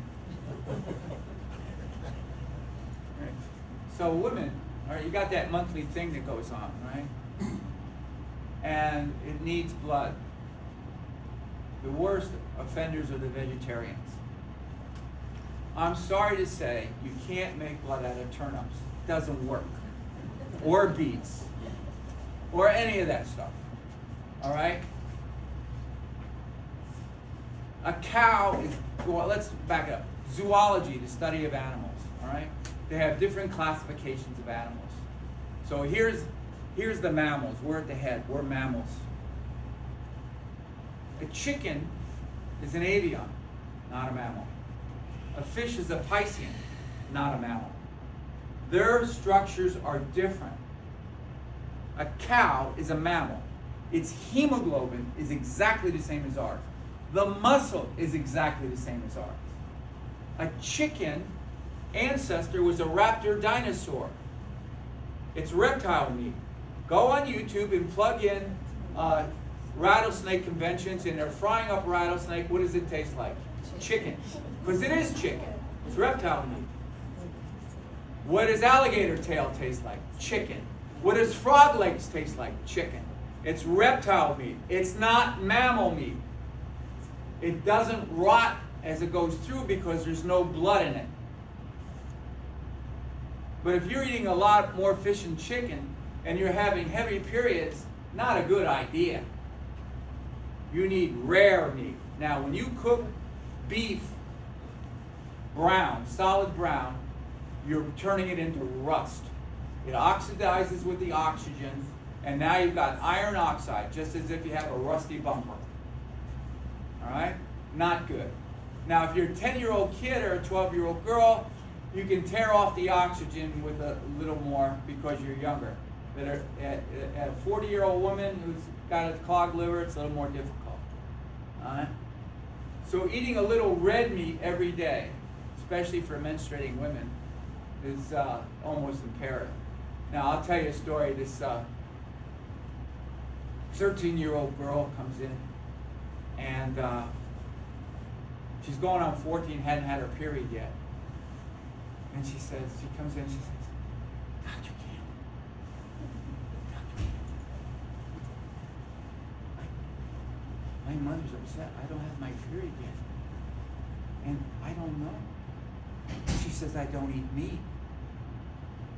Right. So women, all right, you got that monthly thing that goes on, right? And it needs blood. The worst offenders are the vegetarians. I'm sorry to say, you can't make blood out of turnips. It doesn't work. Or beets. Or any of that stuff. All right? A cow is, well, let's back up. Zoology, the study of animals, all right? They have different classifications of animals. So here's the mammals. We're at the head. We're mammals. A chicken is an avian, not a mammal. A fish is a piscian, not a mammal. Their structures are different. A cow is a mammal. Its hemoglobin is exactly the same as ours. The muscle is exactly the same as ours. A chicken ancestor was a raptor dinosaur. It's reptile meat. Go on YouTube and plug in rattlesnake conventions, and they're frying up rattlesnake. What does it taste like? Chicken. Because it is chicken. It's reptile meat. What does alligator tail taste like? Chicken. What does frog legs taste like? Chicken. It's reptile meat. It's not mammal meat. It doesn't rot as it goes through because there's no blood in it. But if you're eating a lot more fish and chicken and you're having heavy periods, not a good idea. You need rare meat. Now, when you cook beef brown, solid brown, you're turning it into rust. It oxidizes with the oxygen, and now you've got iron oxide, just as if you have a rusty bumper. All right? Not good. Now, if you're a 10-year-old kid or a 12-year-old girl, you can tear off the oxygen with a little more because you're younger. But a 40-year-old woman who's got a clogged liver, it's a little more difficult. All right? So eating a little red meat every day, especially for menstruating women, is almost imperative. Now, I'll tell you a story. This 13-year-old girl comes in, and she's going on 14, hadn't had her period yet. And she comes in, she says, Dr. Campbell, my mother's upset. I don't have my period yet. And I don't know. She says, I don't eat meat.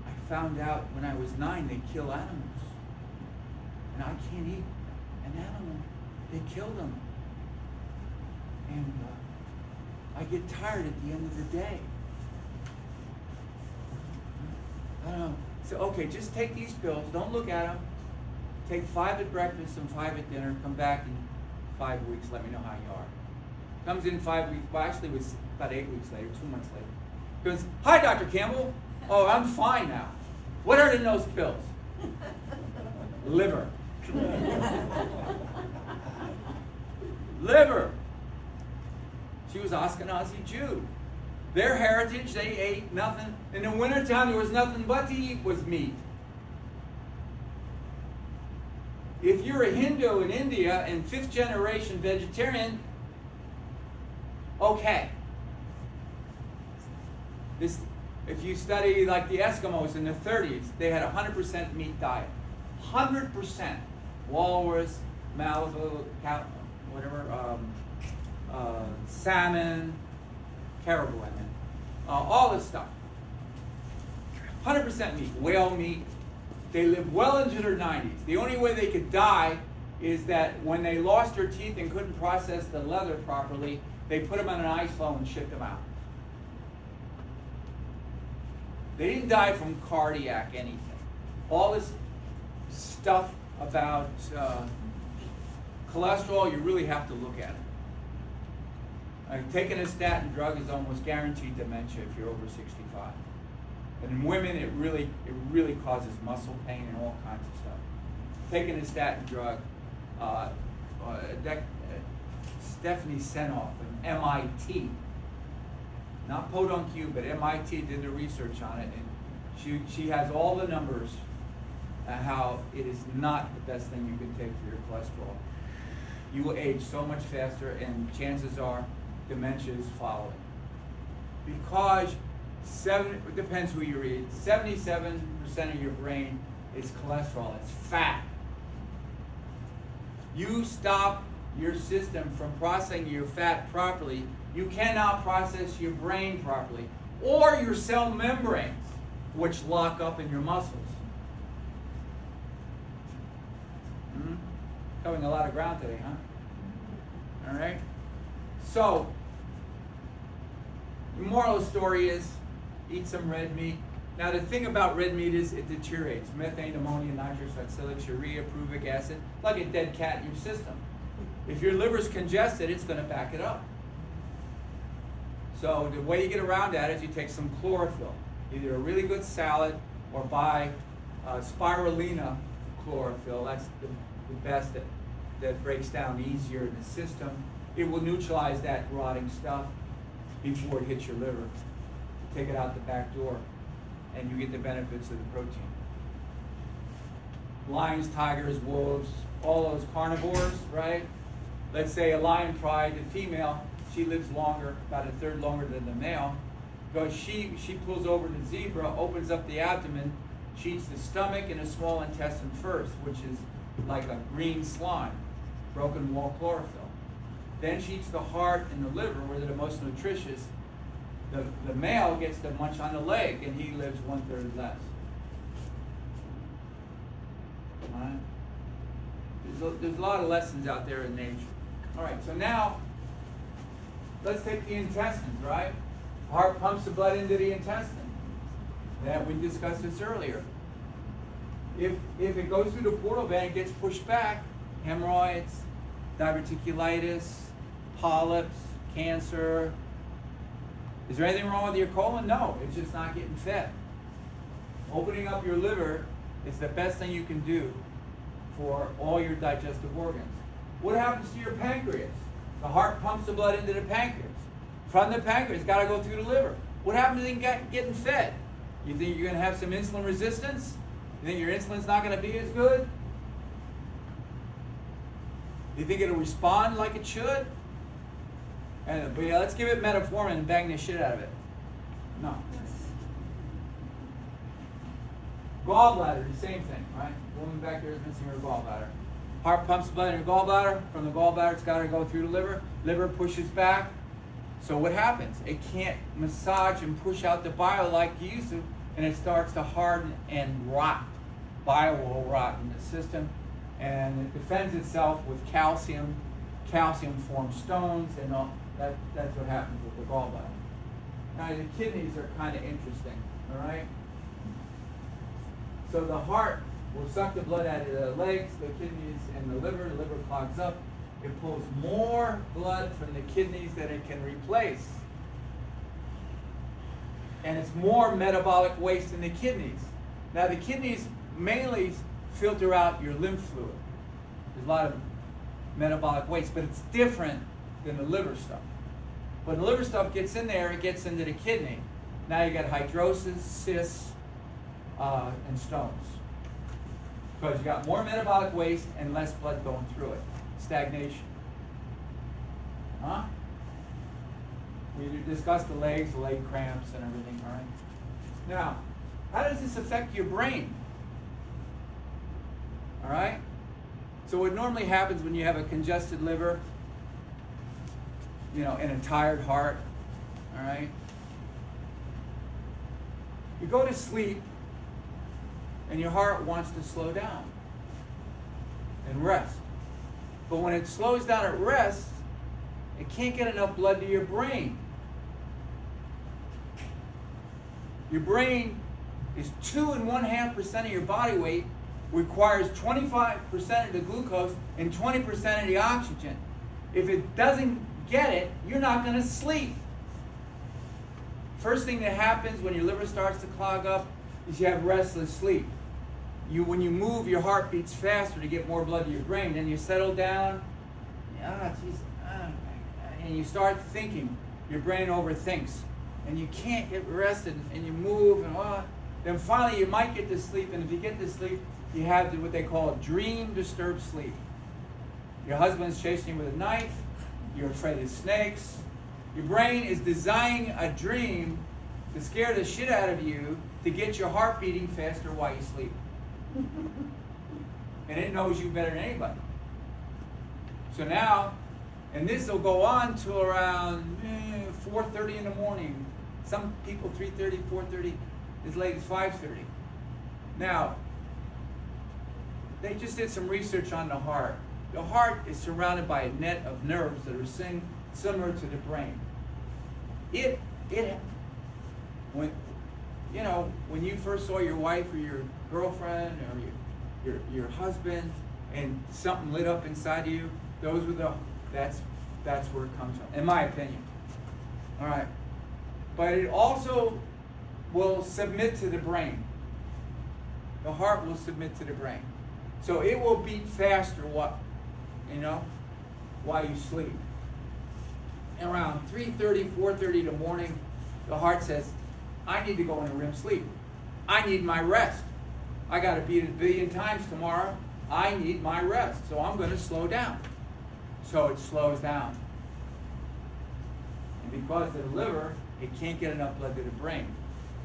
I found out when I was 9 they kill animals. And I can't eat an animal. They kill them. And I get tired at the end of the day. I don't know. So, okay, just take these pills. Don't look at them. Take 5 at breakfast and 5 at dinner. Come back in 5 weeks. Let me know how you are. Comes in 5 weeks. Well, actually, it was about 8 weeks later, 2 months later. Goes, hi, Dr. Campbell. Oh, I'm fine now. What are in those pills? Liver. Liver. She was Ashkenazi Jew. Their heritage, they ate nothing. In the wintertime, there was nothing but to eat was meat. If you're a Hindu in India and 5th generation vegetarian, okay. If you study like the Eskimos in the 30s, they had a 100% meat diet. 100%. Walrus, Malibu, cow, whatever, salmon, caribou, I mean. All this stuff. 100% meat, whale meat. They lived well into their 90s. The only way they could die is that when they lost their teeth and couldn't process the leather properly, they put them on an ice floe and shipped them out. They didn't die from cardiac anything. All this stuff about cholesterol, you really have to look at it. Taking a statin drug is almost guaranteed dementia if you're over 65. And in women, it really causes muscle pain and all kinds of stuff. Taking a statin drug, Stephanie Senoff from MIT, not Podunk U, but MIT did the research on it, and she has all the numbers how it is not the best thing you can take for your cholesterol. You will age so much faster, and chances are dementia is following. Because it depends who you read, 77% of your brain is cholesterol, it's fat. You stop your system from processing your fat properly, you cannot process your brain properly, or your cell membranes, which lock up in your muscles. Covering a lot of ground today, huh? All right? So, the moral of the story is, eat some red meat. Now the thing about red meat is it deteriorates. Methane, ammonia, nitrous oxalic, urea, pruvic acid, like a dead cat in your system. If your liver's congested, it's going to back it up. So the way you get around that is you take some chlorophyll, either a really good salad or buy spirulina chlorophyll. That's the best that breaks down easier in the system. It will neutralize that rotting stuff before it hits your liver. Take it out the back door, and you get the benefits of the protein. Lions, tigers, wolves, all those carnivores, right? Let's say a lion pride, the female, she lives longer, about a third longer than the male, because she pulls over the zebra, opens up the abdomen, she eats the stomach and the small intestine first, which is like a green slime, broken wall chlorophyll. Then she eats the heart and the liver, where they're the most nutritious. The male gets to munch on the leg, and he lives 1/3 less. All right? There's a lot of lessons out there in nature. All right, so now let's take the intestines, right? Heart pumps the blood into the intestine. That we discussed this earlier. If it goes through the portal vein, it gets pushed back, hemorrhoids, diverticulitis, polyps, cancer. Is there anything wrong with your colon? No, it's just not getting fed. Opening up your liver is the best thing you can do for all your digestive organs. What happens to your pancreas? The heart pumps the blood into the pancreas. From the pancreas, it's got to go through the liver. What happens to it getting fed? You think you're going to have some insulin resistance? You think your insulin's not going to be as good? You think it'll respond like it should? But yeah, let's give it metformin and bang the shit out of it. No. Gallbladder, the same thing, right? Woman back there is missing her gallbladder. Heart pumps blood in her gallbladder. From the gallbladder, it's got to go through the liver. Liver pushes back. So what happens? It can't massage and push out the bile like you used to, and it starts to harden and rot. Bile will rot in the system, and it defends itself with calcium. Calcium forms stones, and all. That's what happens with the gallbladder. Now the kidneys are kind of interesting, all right? So the heart will suck the blood out of the legs, the kidneys, and the liver. The liver clogs up. It pulls more blood from the kidneys than it can replace. And it's more metabolic waste in the kidneys. Now the kidneys mainly filter out your lymph fluid. There's a lot of metabolic waste, but it's different than the liver stuff. When the liver stuff gets in there, it gets into the kidney. Now you got hydrosis, cysts, and stones. Because you got more metabolic waste and less blood going through it. Stagnation. Huh? We discussed the legs, the leg cramps, and everything, all right? Now, how does this affect your brain? All right? So what normally happens when you have a congested liver, and a tired heart, all right? You go to sleep, and your heart wants to slow down and rest. But when it slows down at rest, it can't get enough blood to your brain. Your brain is 2.5% of your body weight, requires 25% of the glucose and 20% of the oxygen. If it doesn't get it, you're not going to sleep. First thing that happens when your liver starts to clog up is you have restless sleep. When you move, your heart beats faster to get more blood to your brain. Then you settle down, and you start thinking. Your brain overthinks, and you can't get rested, and you move, and then finally you might get to sleep. And if you get to sleep, you have what they call dream-disturbed sleep. Your husband's chasing you with a knife. You're afraid of snakes. Your brain is designing a dream to scare the shit out of you to get your heart beating faster while you sleep. And it knows you better than anybody. So now, and this will go on till around 4:30 in the morning. Some people 3:30, 4:30, as late as 5:30. Now, they just did some research on the heart. The heart is surrounded by a net of nerves that are similar to the brain. When you first saw your wife or your girlfriend or your husband and something lit up inside of you, that's where it comes from, in my opinion. All right. But it also will submit to the brain. The heart will submit to the brain. So it will beat faster while you sleep. And around 3:30, 4:30 in the morning, the heart says, I need to go into REM sleep. I need my rest. I got to beat it 1 billion times tomorrow. I need my rest. So I'm going to slow down. So it slows down. And because of the liver, it can't get enough blood to the brain.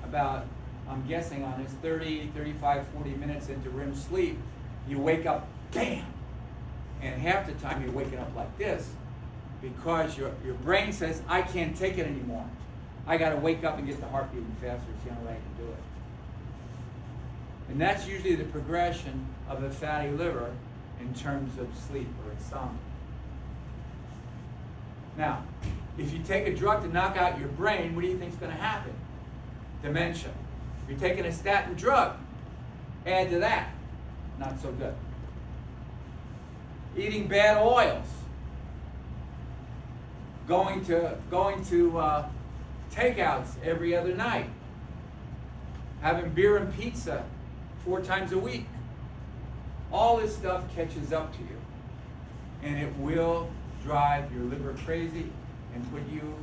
About, I'm guessing on this 30, 35, 40 minutes into REM sleep, you wake up, bam! And half the time you're waking up like this because your brain says, I can't take it anymore. I got to wake up and get the heart beating faster. It's the only way I can do it. And that's usually the progression of a fatty liver in terms of sleep or insomnia. Now, if you take a drug to knock out your brain, what do you think is going to happen? Dementia. You're taking a statin drug. Add to that. Not so good. Eating bad oils. Going to takeouts every other night. Having beer and pizza 4 times a week. All this stuff catches up to you. And it will drive your liver crazy and put you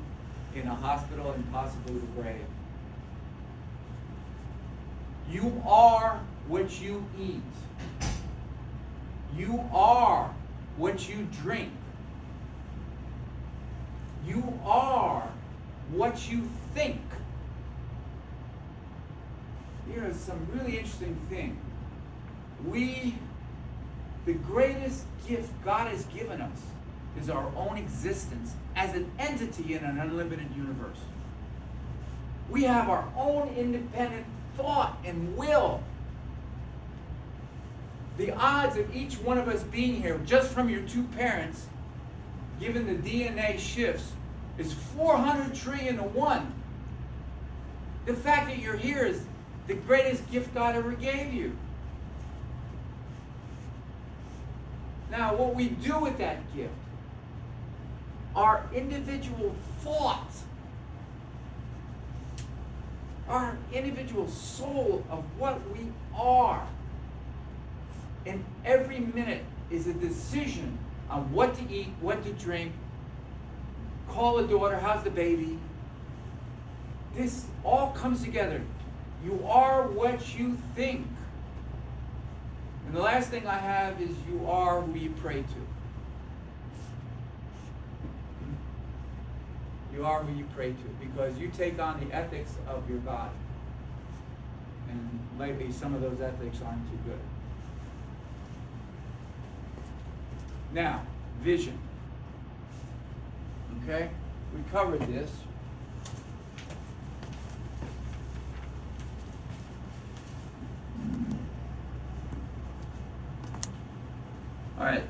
in a hospital and possibly the grave. You are what you eat. You are what you drink. You are what you think. Here's some really interesting thing. The greatest gift God has given us is our own existence as an entity in an unlimited universe. We have our own independent thought and will. The odds of each one of us being here, just from your 2 parents, given the DNA shifts, is 400 trillion to 1. The fact that you're here is the greatest gift God ever gave you. Now, what we do with that gift, our individual thoughts, our individual soul of what we are, and every minute is a decision on what to eat, what to drink, call a daughter, how's the baby. This all comes together. You are what you think. And the last thing I have is you are who you pray to. You are who you pray to because you take on the ethics of your God. And lately some of those ethics aren't too good. Now, vision. Okay? We covered this. All right.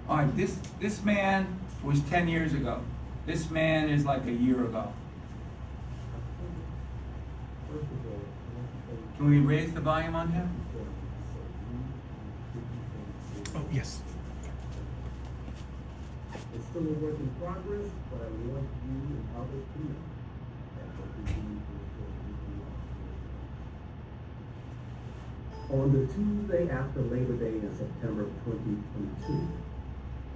All right, this man was 10 years ago. This man is like a year ago. Can we raise the volume on him? Oh, yes. It's still a work in progress, but I want you and others to know that what we do is on the Tuesday after Labor Day in September 2022,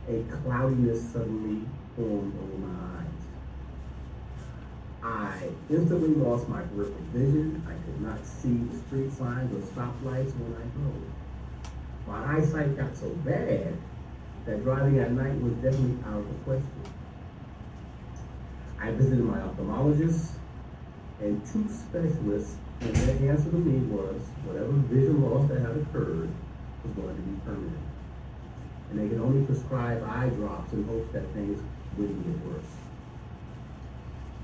a cloudiness suddenly formed over my eyes. I instantly lost my peripheral vision. I could not see the street signs or stoplights when I drove. My eyesight got so bad that driving at night was definitely out of the question. I visited my ophthalmologist and 2 specialists, and their answer to me was whatever vision loss that had occurred was going to be permanent. and they could only prescribe eye drops in hopes that things wouldn't get worse.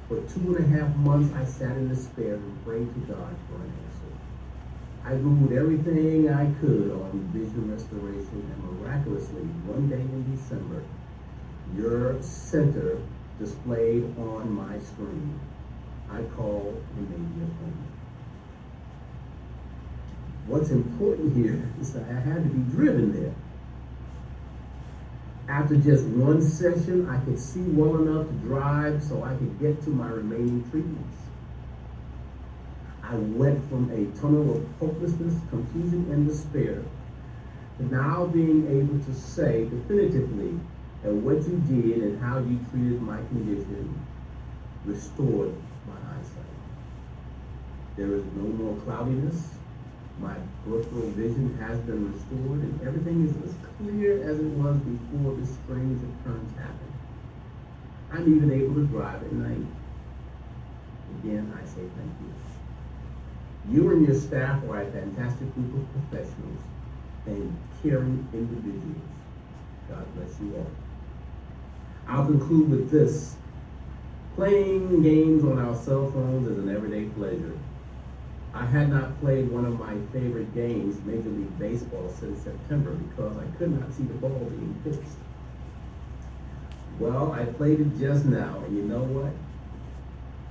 For 2.5 months, I sat in despair and prayed to God for an answer. I Googled everything I could on vision restoration, and miraculously, one day in December, your center displayed on my screen. I called and made the appointment. What's important here is that I had to be driven there. After just one session, I could see well enough to drive so I could get to my remaining treatments. I went from a tunnel of hopelessness, confusion, and despair to now being able to say definitively that what you did and how you treated my condition restored my eyesight. There is no more cloudiness. My peripheral vision has been restored, and everything is as clear as it was before this strange occurrence happened. I'm even able to drive at night. Again, I say thank you. You and your staff are a fantastic group of professionals and caring individuals. God bless you all. I'll conclude with this. Playing games on our cell phones is an everyday pleasure. I had not played one of my favorite games, Major League Baseball, since September because I could not see the ball being pitched. Well, I played it just now, and you know what?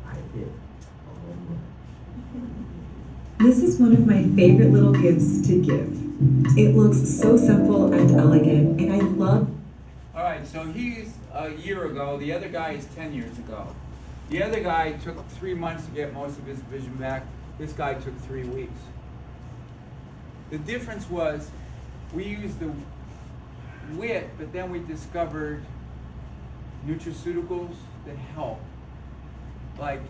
I hit a home run. This is one of my favorite little gifts to give. It looks so simple and elegant, and I love. All right, so he's a year ago. The other guy is 10 years ago. The other guy took 3 months to get most of his vision back. This guy took 3 weeks. The difference was we used the wit, but then we discovered nutraceuticals that help. Like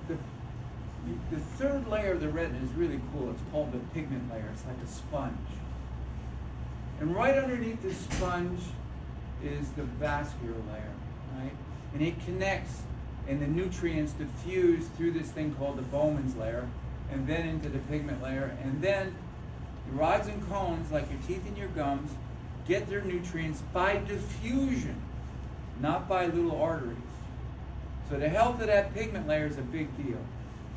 the third layer of the retina is really cool. It's called the pigment layer. It's like a sponge. And right underneath the sponge is the vascular layer, right? And it connects, and the nutrients diffuse through this thing called the Bowman's layer, and then into the pigment layer, and then the rods and cones, like your teeth and your gums, get their nutrients by diffusion, not by little arteries. So the health of that pigment layer is a big deal.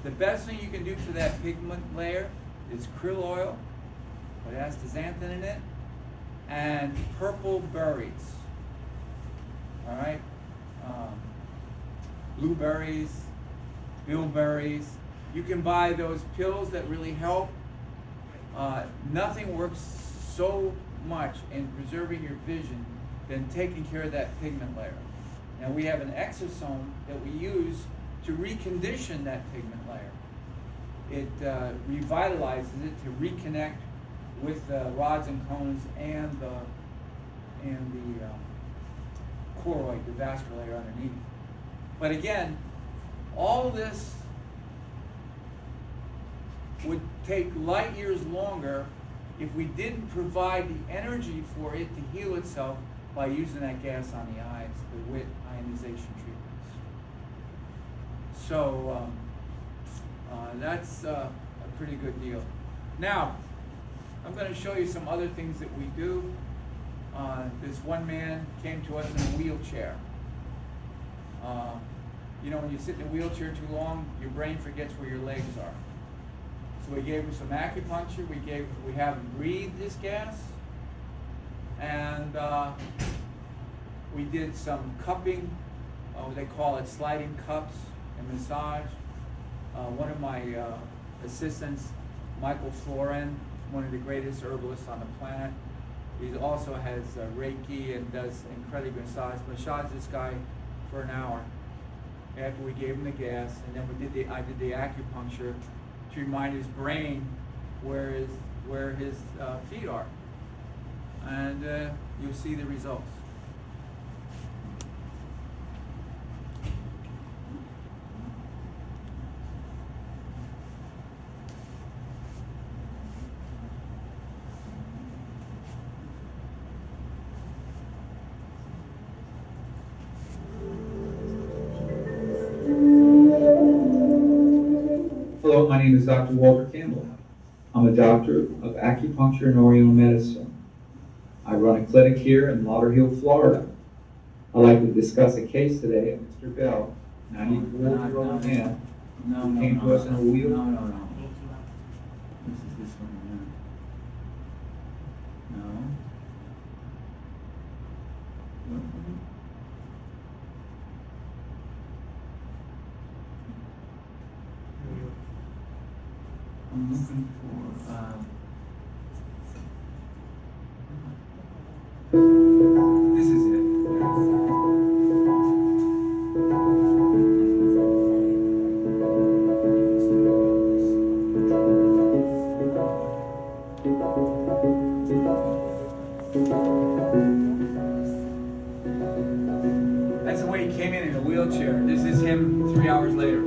The best thing you can do for that pigment layer is krill oil, it has astaxanthin in it, and purple berries. All right? Blueberries, bilberries. You can buy those pills that really help. Nothing works so much in preserving your vision than taking care of that pigment layer. Now we have an exosome that we use to recondition that pigment layer. It revitalizes it to reconnect with the rods and cones and the choroid, the vascular layer underneath. But again, all this would take light years longer if we didn't provide the energy for it to heal itself by using that gas on the eyes, the WIT ionization treatments. So that's a pretty good deal. Now, I'm going to show you some other things that we do. This one man came to us in a wheelchair. You know, when you sit in a wheelchair too long, your brain forgets where your legs are. So we gave him some acupuncture. We have him breathe this gas, and we did some cupping. They call it sliding cups and massage. One of my assistants, Michael Florin, one of the greatest herbalists on the planet. He also has Reiki and does incredible massage this guy for an hour after we gave him the gas, and then I did the acupuncture to remind his brain where his feet are, and you'll see the results. Hello, my name is Dr. Walter Campbell. I'm a doctor of acupuncture and Oriental medicine. I run a clinic here in Lauderhill, Florida. I'd like to discuss a case today of Mr. Bell, 94-year-old man, who came to us in a wheel. No. This is this one here. No. I'm looking for, this is it. That's the way he came in a wheelchair. This is him 3 hours later.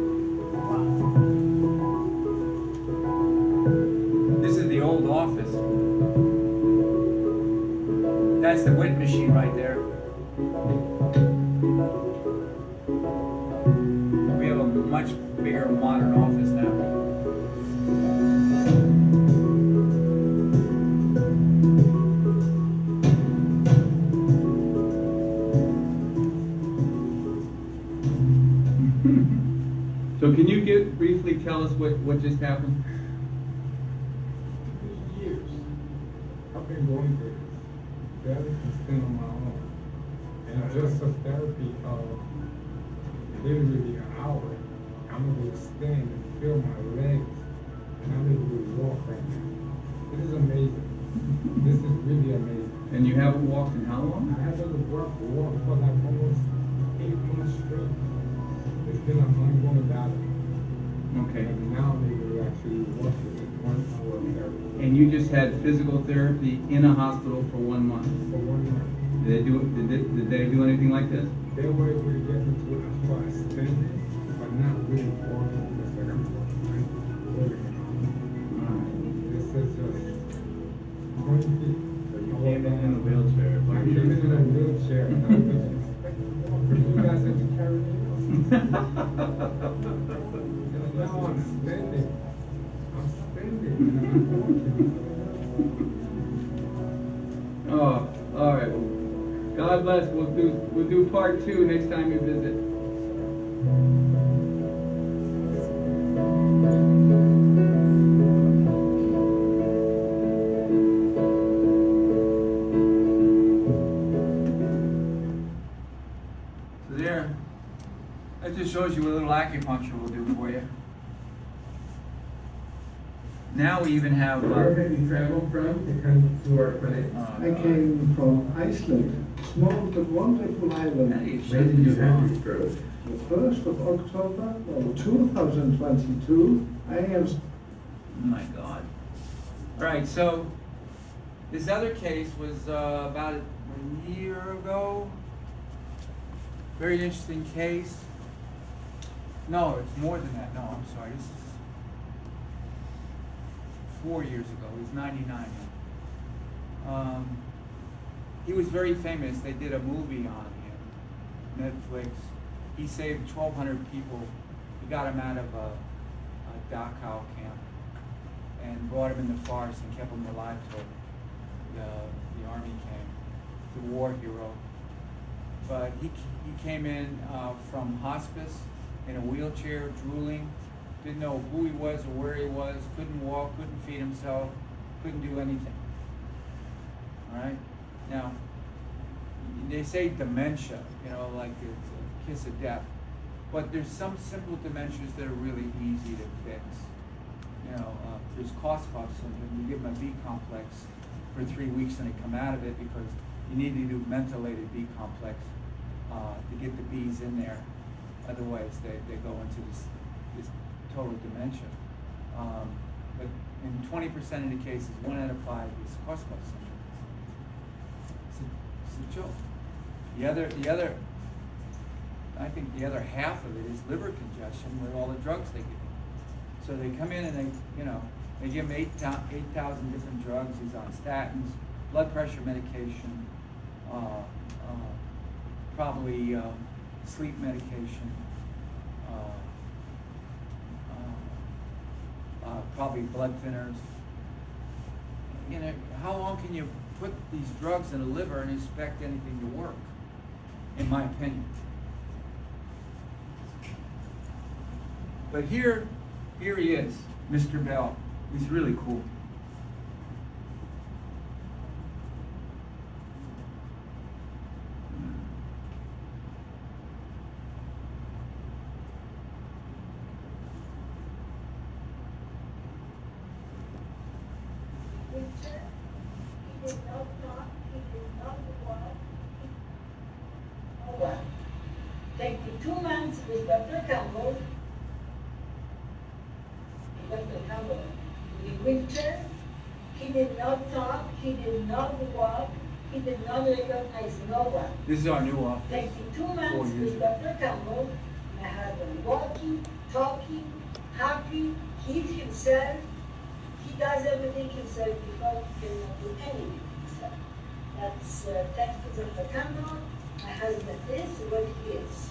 This is the old office. That's the wind machine right there. We have a much bigger modern office now. So can you briefly tell us what just happened? Years. I've been going through this. Therapy is still on my own. And just a therapy literally an hour. I'm able to stand and feel my legs. And I'm able to walk right now. This is amazing. This is really amazing. And you haven't walked in how long? I haven't walked for like almost 8 months straight. It's been an ongoing battle. Okay. And now I'm able to actually walk within 1 hour of therapy. And you just had physical therapy in a hospital for 1 month. For 1 month. Did they do anything like this? They were able to get me to it as far as standing, but not really walking. It's like I'm walking. This is just 20 feet. So you came in a wheelchair. I came in a wheelchair. And I was expecting to walk. You guys had to carry me on. And now I'm standing. I'm standing. And I'm walking. Oh, all right. God bless. We'll do part 2 next time you visit. So there, that just shows you what a little acupuncture will do for you. Now we even have. Where have you traveled from to come to our clinic? I came from Iceland, small but wonderful island. When did you have your stroke? The 1st of October of 2022, I am... Oh my God. All right, so this other case was about a year ago. Very interesting case. No, it's more than that. No, I'm sorry. This is 4 years ago. He's 99 now. He was very famous. They did a movie on him, Netflix. He saved 1,200 people. He got him out of a Dachau camp and brought him in the forest and kept him alive till the army came. The war hero. But he came in from hospice in a wheelchair, drooling. Didn't know who he was or where he was, couldn't walk, couldn't feed himself, couldn't do anything. All right? Now, they say dementia, like it's a kiss of death. But there's some simple dementias that are really easy to fix. There's Korsakoff syndrome. You give them a B complex for 3 weeks and they come out of it because you need to do mentholated B complex to get the B's in there. Otherwise, they go into this total dementia. But in 20% of the cases, 1 out of 5 is Korsakoff syndrome. It's a joke. The other, I think the other half of it is liver congestion with all the drugs they give him. So they come in and they give him 8,000 different drugs. He's on statins, blood pressure medication, probably sleep medication, probably blood thinners. How long can you put these drugs in the liver and expect anything to work, in my opinion. But here he is, Mr. Bell. He's really cool. Thank you. 2 months with Dr. Campbell. Dr. Campbell, in winter, he did not talk, he did not walk, he did not recognize no one. This is our new office. Thank you. 2 4 months years with ago. Dr. Campbell. My husband walking, talking, happy, he eats himself. He does everything himself because he cannot do anything himself. That's thanks to Dr. Campbell. My husband is what he is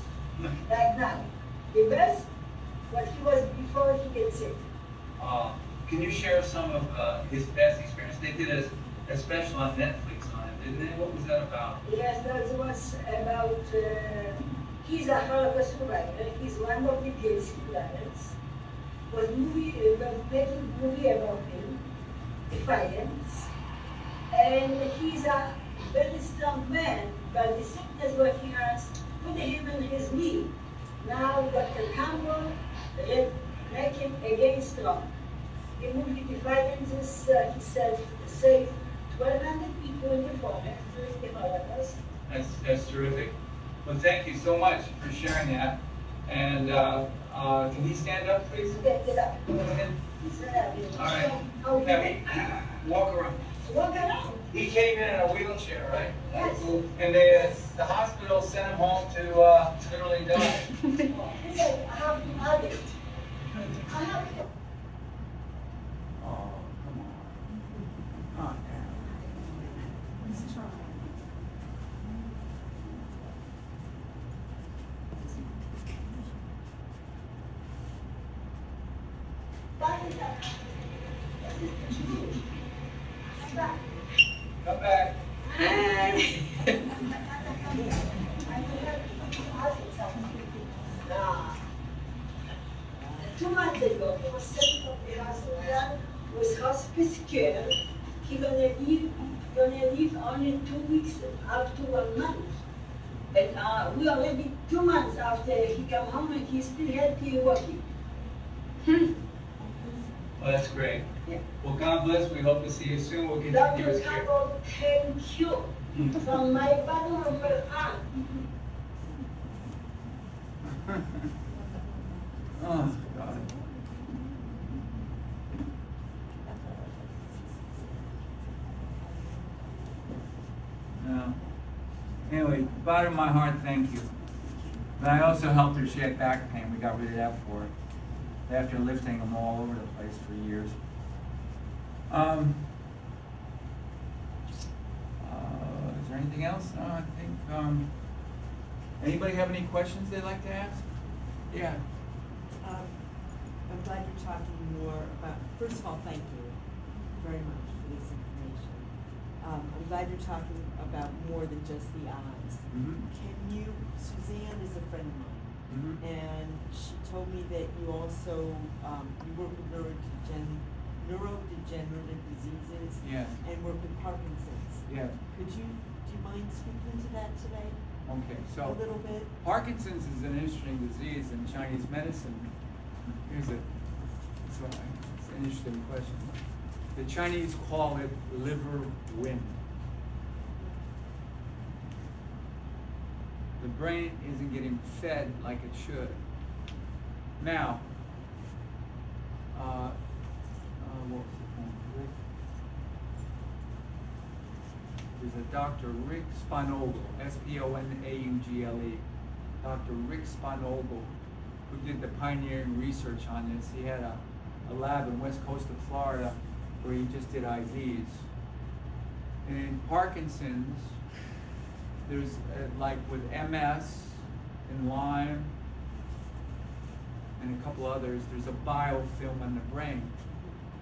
right now. The best what he was before he gets sick. Can you share some of his past experience? They did a special on Netflix on it, didn't they? What was that about? Yes, that was about, he's a Holocaust survivor. He's one of the PhD players. Was making movie about him, Defiance. And he's a very strong man, but the sickness what he has put him on his knee. Now Dr. Campbell make him again strong. The movie Defiance is, he said, saved 1,200 people in the forest during the Holocaust. That's terrific. Well, thank you so much for sharing that. And can he stand up, please? Get up. Go ahead. All right. How Now, walk around. Walk around. He came in a wheelchair, right? Yes. And the hospital sent him home to literally die. He said, I have it. I have it. Oh, come on. Oh, yeah. Let's try. Come back. Two months ago, he was sent from the hospital with hospice care. He gonna leave only 2 weeks up to 1 month. And we already 2 months after he come home and he's still healthy and working. Well, that's great. Yeah. Well, God bless. We hope to see you soon. We'll continue Dr. his care. Campbell, thank you from my bottom of my heart. Oh, God. No. Anyway, bottom of my heart, thank you. But I also helped her. She had back pain. We got rid of that for her after lifting them all over the place for years. Is there anything else? No, I think. Anybody have any questions they'd like to ask? Yeah. I'm glad you're talking more about, first of all, thank you very much for this information. I'm glad you're talking about more than just the eyes. Mm-hmm. Suzanne is a friend of mine, Mm-hmm. and she told me that you also, you work with neurodegenerative diseases. Yes. And work with Parkinson's. Yes. Do you mind speaking to that today? Okay, so A little bit? Parkinson's is an interesting disease in Chinese medicine. It's an interesting question. The Chinese call it liver wind. The brain isn't getting fed like it should. Now, what was the point? There's a Dr. Rick Spanogel, Sponaugle, Dr. Rick Spanogel, who did the pioneering research on this. He had a lab in west coast of Florida where he just did IVs. And in Parkinson's, there's like with MS and Lyme and a couple others, there's a biofilm in the brain.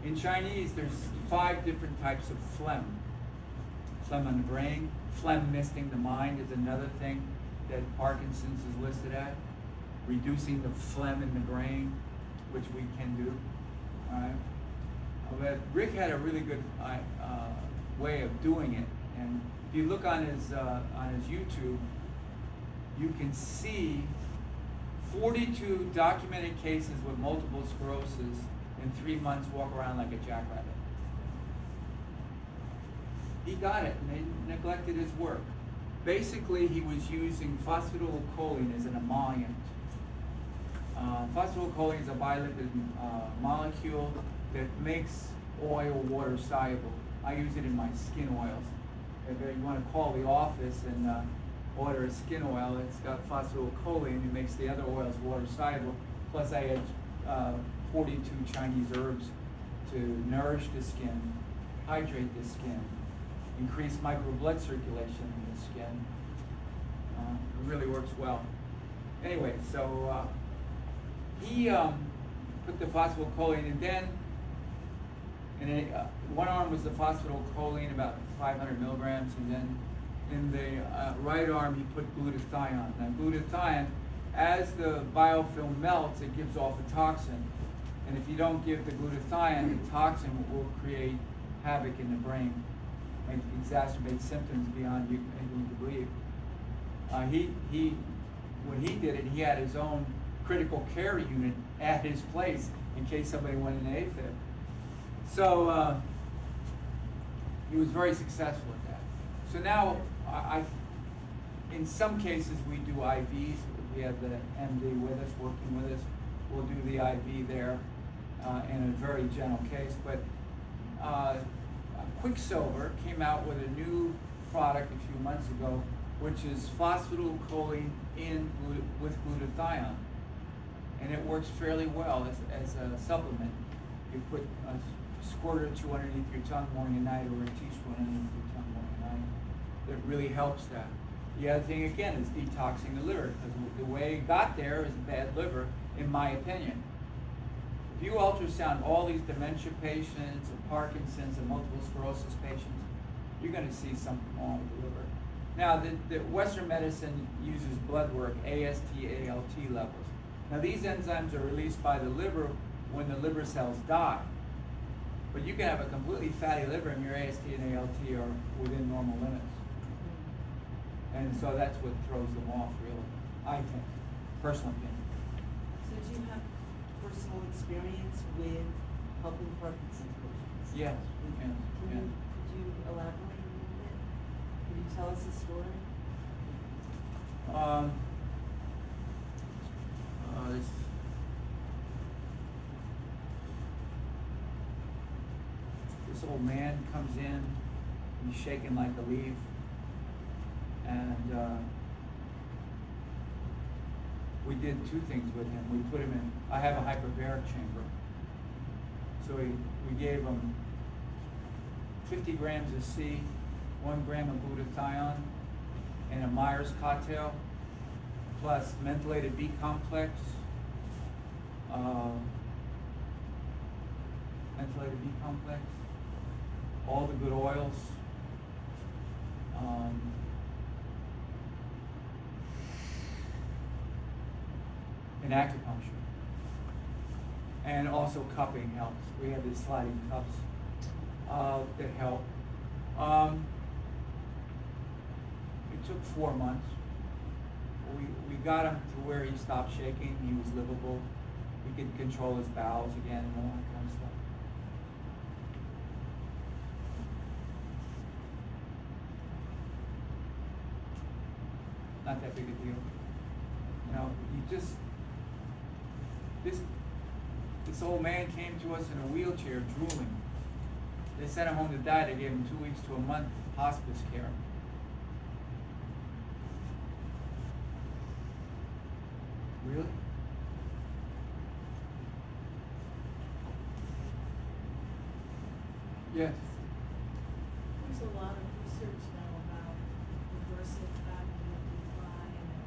In Chinese, there's 5 different types of phlegm. phlegm on the brain. Phlegm misting the mind is another thing that Parkinson's is listed at. Reducing the phlegm in the brain, which we can do. All right. But Rick had a really good way of doing it, and if you look on his YouTube, you can see 42 documented cases with multiple sclerosis in 3 months walk around like a jackrabbit. He got it, and they neglected his work. Basically, he was using phosphatidylcholine as an emollient. Phosphatidylcholine is a bilipid molecule that makes oil water soluble. I use it in my skin oils. If you want to call the office and order a skin oil, it's got phosphatidylcholine. It makes the other oils water soluble. Plus, I add 42 Chinese herbs to nourish the skin, hydrate the skin, increase micro blood circulation in the skin. It really works well. Anyway, so he put the phosphatidylcholine, and then one arm was the phosphatidylcholine, about 500 milligrams, and then in the right arm he put glutathione. Now glutathione, as the biofilm melts, it gives off a toxin, and if you don't give the glutathione, the toxin will create havoc in the brain and exacerbate symptoms beyond you able to believe. When he did it, he had his own critical care unit at his place in case somebody went in AFib. So he was very successful at that. So now, in some cases we do IVs. We have the MD with us, working with us. We'll do the IV there in a very general case. But Quicksilver came out with a new product a few months ago, which is phosphatidylcholine with glutathione. And it works fairly well as a supplement. You put a squirt or two underneath your tongue morning and night, or a teaspoon underneath your tongue morning and night. It really helps that. The other thing, again, is detoxing the liver, because the way it got there is bad liver, in my opinion. If you ultrasound all these dementia patients, and Parkinson's, and multiple sclerosis patients, you're going to see something wrong with the liver. Now, the Western medicine uses blood work, AST, ALT levels. Now, these enzymes are released by the liver when the liver cells die. But you can have a completely fatty liver and your AST and ALT are within normal limits. And so that's what throws them off, really, I think, personal opinion. So do you have personal experience with helping Parkinson's patients? Yes. Could you elaborate a little bit? Could you tell us a story? This old man comes in, he's shaking like a leaf, and we did two things with him. We put him in, I have a hyperbaric chamber, so we gave him 50 grams of C, 1 gram of glutathione, and a Myers cocktail, plus mentholated B complex, all the good oils, and acupuncture. And also cupping helps. We have these sliding cups that help. It took 4 months. We got him to where he stopped shaking. He was livable. He could control his bowels again and all that kind of stuff. Not that big a deal. You know, this old man came to us in a wheelchair drooling. They sent him home to die. They gave him 2 weeks to a month hospice care. Really? Yes. There's a lot of research now about reversing cognitive decline and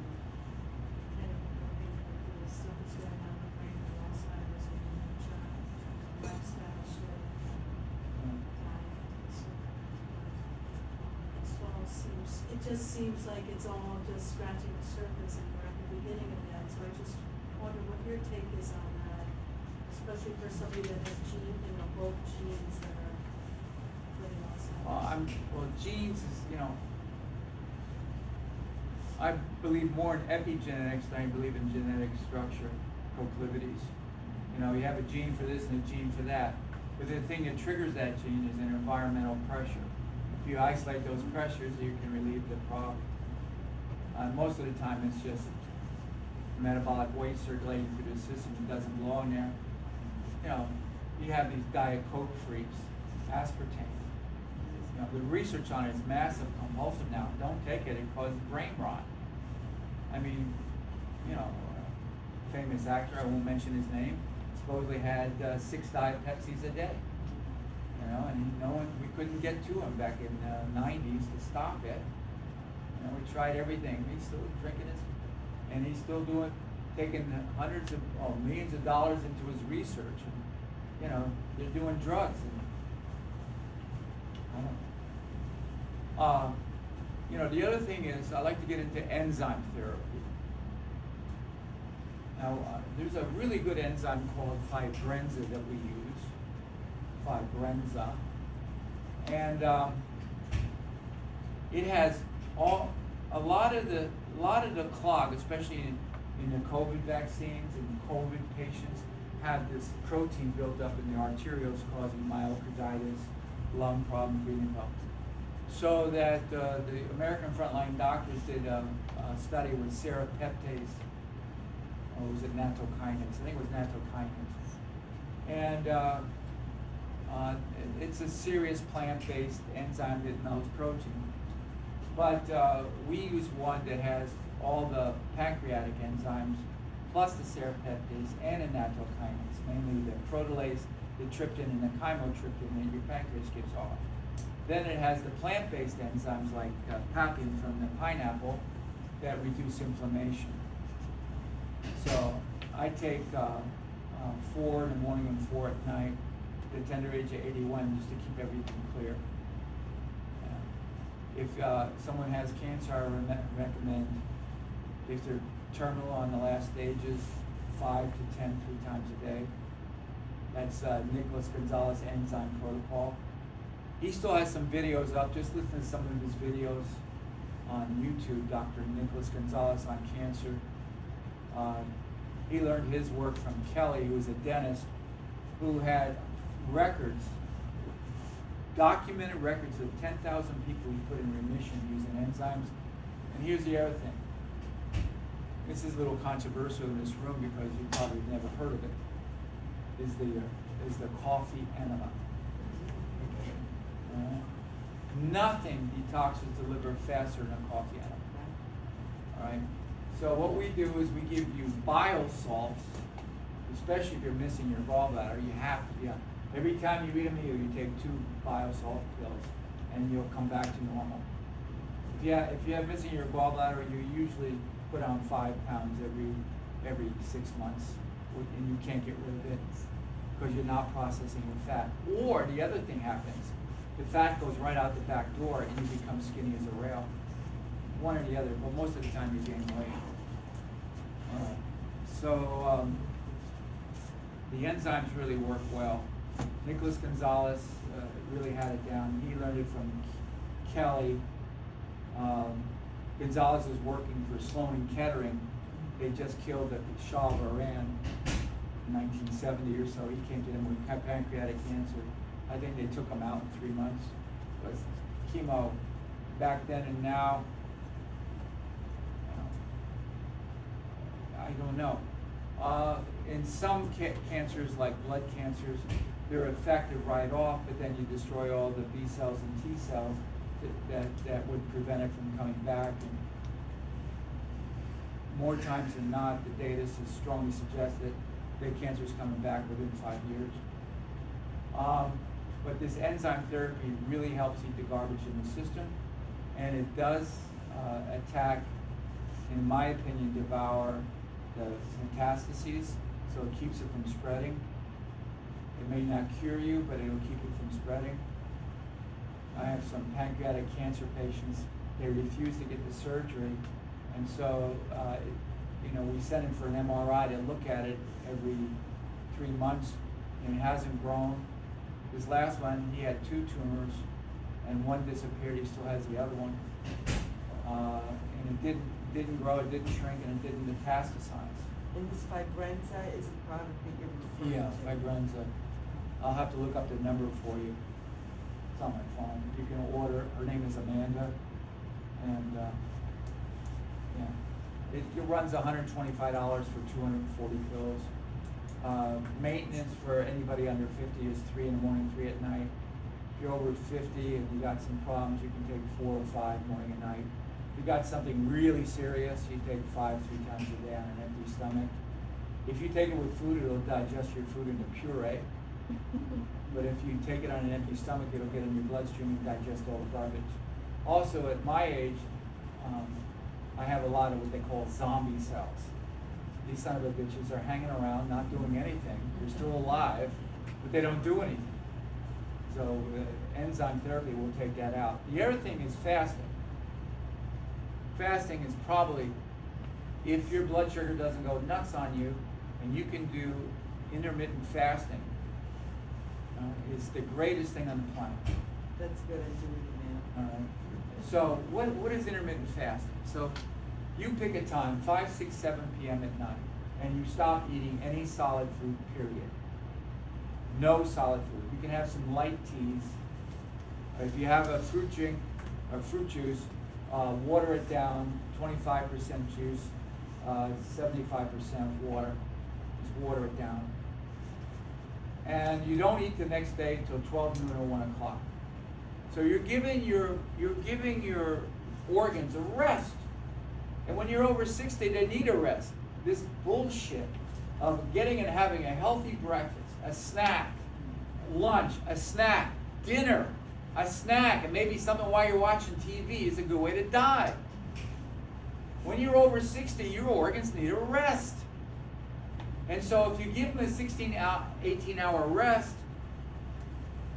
kind of looking at the stuff that's going on in the brain with Alzheimer's and dementia, lifestyle shift, diet, it just seems like it's all just scratching the surface and we're at the beginning of that, so I just wonder what your take is on that, especially for somebody that has both genes that are putting Alzheimer's. Well, genes is, I believe more in epigenetics than I believe in genetic structure, proclivities. You have a gene for this and a gene for that. But the thing that triggers that gene is an environmental pressure. If you isolate those pressures, you can relieve the problem. Most of the time, it's just metabolic waste circulating through the system that doesn't belong there. You have these Diet Coke freaks, aspartame. The research on it is massive, compulsive now. Don't take it; it causes brain rot. I mean, a famous actor, I won't mention his name, supposedly had 6 Diet Pepsis a day. And we couldn't get to him back in the 90s to stop it. We tried everything. He's still drinking his, and he's still taking hundreds of, millions of dollars into his research. And, they're doing drugs. And, I don't know. The other thing is, I like to get into enzyme therapy. Now, there's a really good enzyme called fibrenza that we use. Fibrenza. And it has a lot of the clog, especially in the COVID vaccines and COVID patients, have this protein built up in the arterioles causing myocarditis, lung problems, breathing problems. So that the American Frontline Doctors did a study with serapeptase, or was it nattokinase? I think it was nattokinase. And it's a serious plant-based enzyme that melts protein. But we use one that has all the pancreatic enzymes, plus the serapeptase and a nattokinase, mainly the protolase, the tryptin, and the chymotryptin that your pancreas gives off. Then it has the plant-based enzymes like papain from the pineapple that reduce inflammation. So I take 4 in the morning and 4 at night, at the tender age of 81, just to keep everything clear. If someone has cancer, I recommend, if they're terminal on the last stages, 5 to 10, 3 times a day. That's Nicholas Gonzalez enzyme protocol. He still has some videos up. Just listen to some of his videos on YouTube, Dr. Nicholas Gonzalez on cancer. He learned his work from Kelly, who was a dentist, who had records, documented records of 10,000 people he put in remission using enzymes. And here's the other thing. This is a little controversial in this room because you probably never heard of it. Is the coffee enema. Nothing detoxes the liver faster than a coffee enema. All right. So what we do is we give you bile salts, especially if you're missing your gallbladder. You have to be on. Every time you eat a meal, you take 2 bile salt pills, and you'll come back to normal. If you have missing your gallbladder, you usually put on 5 pounds every 6 months, and you can't get rid of it because you're not processing the fat. Or the other thing happens, the fat goes right out the back door, and you become skinny as a rail. One or the other, but most of the time you gain weight. All right. So the enzymes really work well. Nicholas Gonzalez really had it down. He learned it from Kelly. Gonzalez is working for Sloan and Kettering. They just killed the Shah of Iran in 1970 or so. He came to them with pancreatic cancer. I think they took him out in 3 months. But chemo back then and now, I don't know. In some cancers, like blood cancers, they're effective right off, but then you destroy all the B cells and T cells that would prevent it from coming back. And more times than not, the data strongly suggests that the cancer is coming back within 5 years. But this enzyme therapy really helps eat the garbage in the system, and it does attack, in my opinion, devour the metastases, so it keeps it from spreading. It may not cure you, but it'll keep it from spreading. I have some pancreatic cancer patients They refused to get the surgery, and so we sent him for an MRI to look at it every 3 months, and it hasn't grown. This last one, he had 2 tumors, and one disappeared. He still has the other one, and it didn't grow, it didn't shrink, and it didn't metastasize. And this fibrenza is the product that you're referring Yeah, to? fibrenza. I'll have to look up the number for you. It's on my phone. You can order. Her name is Amanda, and it runs $125 for 240 pills. Maintenance for anybody under 50 is 3 in the morning, 3 at night. If you're over 50 and you got some problems, you can take 4 or 5 morning and night. If you got something really serious, you take 5 3 times a day on an empty stomach. If you take it with food, it'll digest your food into puree. But if you take it on an empty stomach, it'll get in your bloodstream and digest all the garbage. Also, at my age, I have a lot of what they call zombie cells. These son of a bitches are hanging around, not doing anything. They're still alive, but they don't do anything. So enzyme therapy will take that out. The other thing is fasting. Fasting is probably, if your blood sugar doesn't go nuts on you, and you can do intermittent fasting, is the greatest thing on the planet. That's good, I'm doing it now. All right. So what is intermittent fasting? So you pick a time, 5, 6, 7 p.m. at night, and you stop eating any solid food, period. No solid food. You can have some light teas. If you have a fruit drink or fruit juice, water it down, 25% juice, 75% water. Just water it down. And you don't eat the next day until 12 noon or 1 o'clock. So you're giving your organs a rest. And when you're over 60, they need a rest. This bullshit of getting and having a healthy breakfast, a snack, lunch, a snack, dinner, a snack, and maybe something while you're watching TV is a good way to die. When you're over 60, your organs need a rest. And so if you give them a 18-hour rest,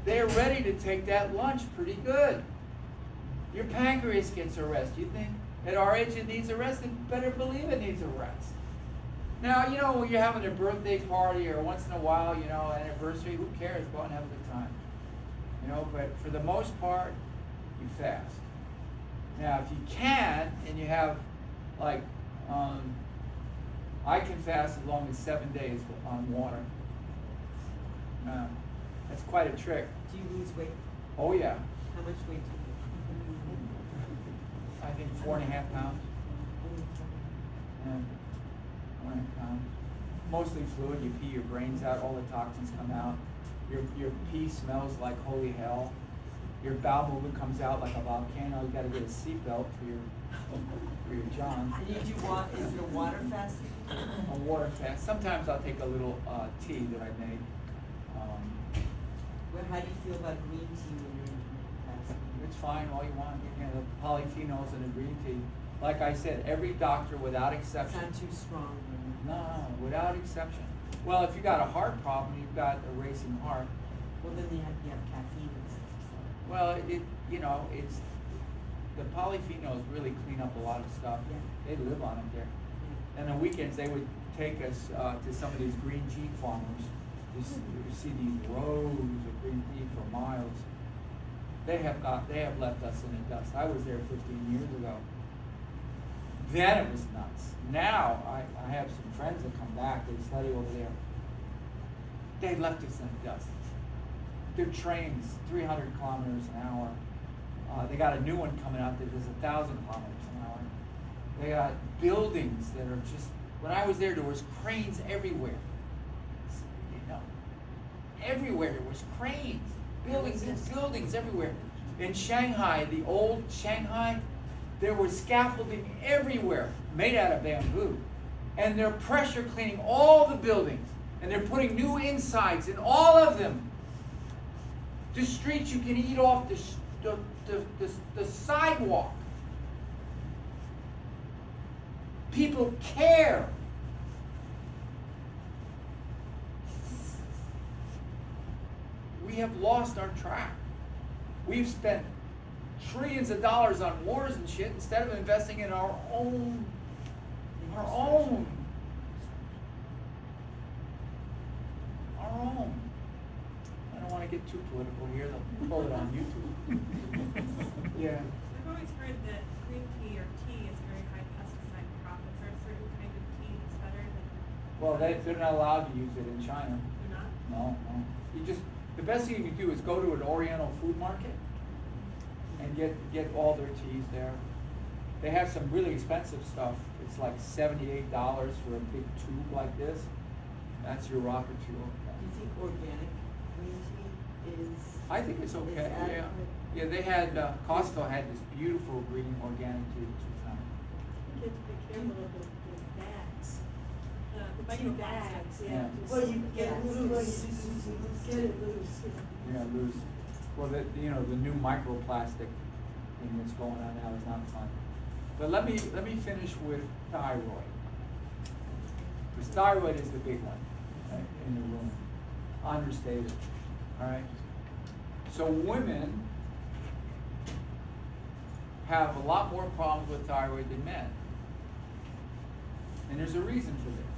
they're ready to take that lunch pretty good. Your pancreas gets a rest. You think at our age it needs a rest? It better believe it needs a rest. Now, when you're having a birthday party or once in a while, anniversary, who cares? Go out and have a good time. But for the most part, you fast. Now, if you can, and you have, I can fast as long as 7 days on water. That's quite a trick. Do you lose weight? Oh, yeah. How much weight do you lose? I think 4.5 pounds. Yeah. 4.5 pounds. Mostly fluid. You pee your brains out. All the toxins come out. Your pee smells like holy hell. Your bowel movement comes out like a volcano. You got to get a seatbelt for your John. And you do is it a water fast? A water fast. Sometimes I'll take a little tea that I made. How do you feel about green tea when you're fasting? It's fine, all you want. The polyphenols in the green tea. Like I said, every doctor without exception. It's not too strong. No, without exception. Well, if you got a heart problem, you've got a racing heart. Well, then you have caffeine and stuff. Well, it's the polyphenols really clean up a lot of stuff. Yeah. They live on it there. Yeah. And on weekends, they would take us to some of these green tea farmers. You see these rows of green tea for miles. They have left us in the dust. I was there 15 years ago. Then it was nuts. Now I have some friends that come back. They study over there. They left us in the dust. Their trains, 300 kilometers an hour. They got a new one coming out that does 1,000 kilometers an hour. They got buildings that are just. When I was there was cranes everywhere. Everywhere there was cranes, buildings and buildings everywhere. In Shanghai, the old Shanghai, there was scaffolding everywhere made out of bamboo. And they're pressure cleaning all the buildings. And they're putting new insides in all of them. The streets you can eat off the sidewalk. People care. We have lost our track. We've spent trillions of dollars on wars and shit instead of investing in our own. I don't want to get too political here. They'll pull it on YouTube. Yeah. I've always heard that green tea or tea is very high pesticide crop. Is there a certain kind of tea that's better than? Well, they're not allowed to use it in China. They're not? No. The best thing you can do is go to an Oriental food market and get all their teas there. They have some really expensive stuff. It's like $78 for a big tube like this. That's your rocket fuel. Do you think organic green tea is? I think it's okay. is Yeah. adequate? Yeah, they had Costco had this beautiful green organic tea at the time. You have to be careful of the bags. The Tea microplastics, bags, yeah. Well, you get it loose, get it loose. Yeah, loose. Well, the new microplastic thing that's going on now is not fun. But let me finish with thyroid. Because thyroid is the big one, right, in the room. Understated. All right. So women have a lot more problems with thyroid than men. And there's a reason for this.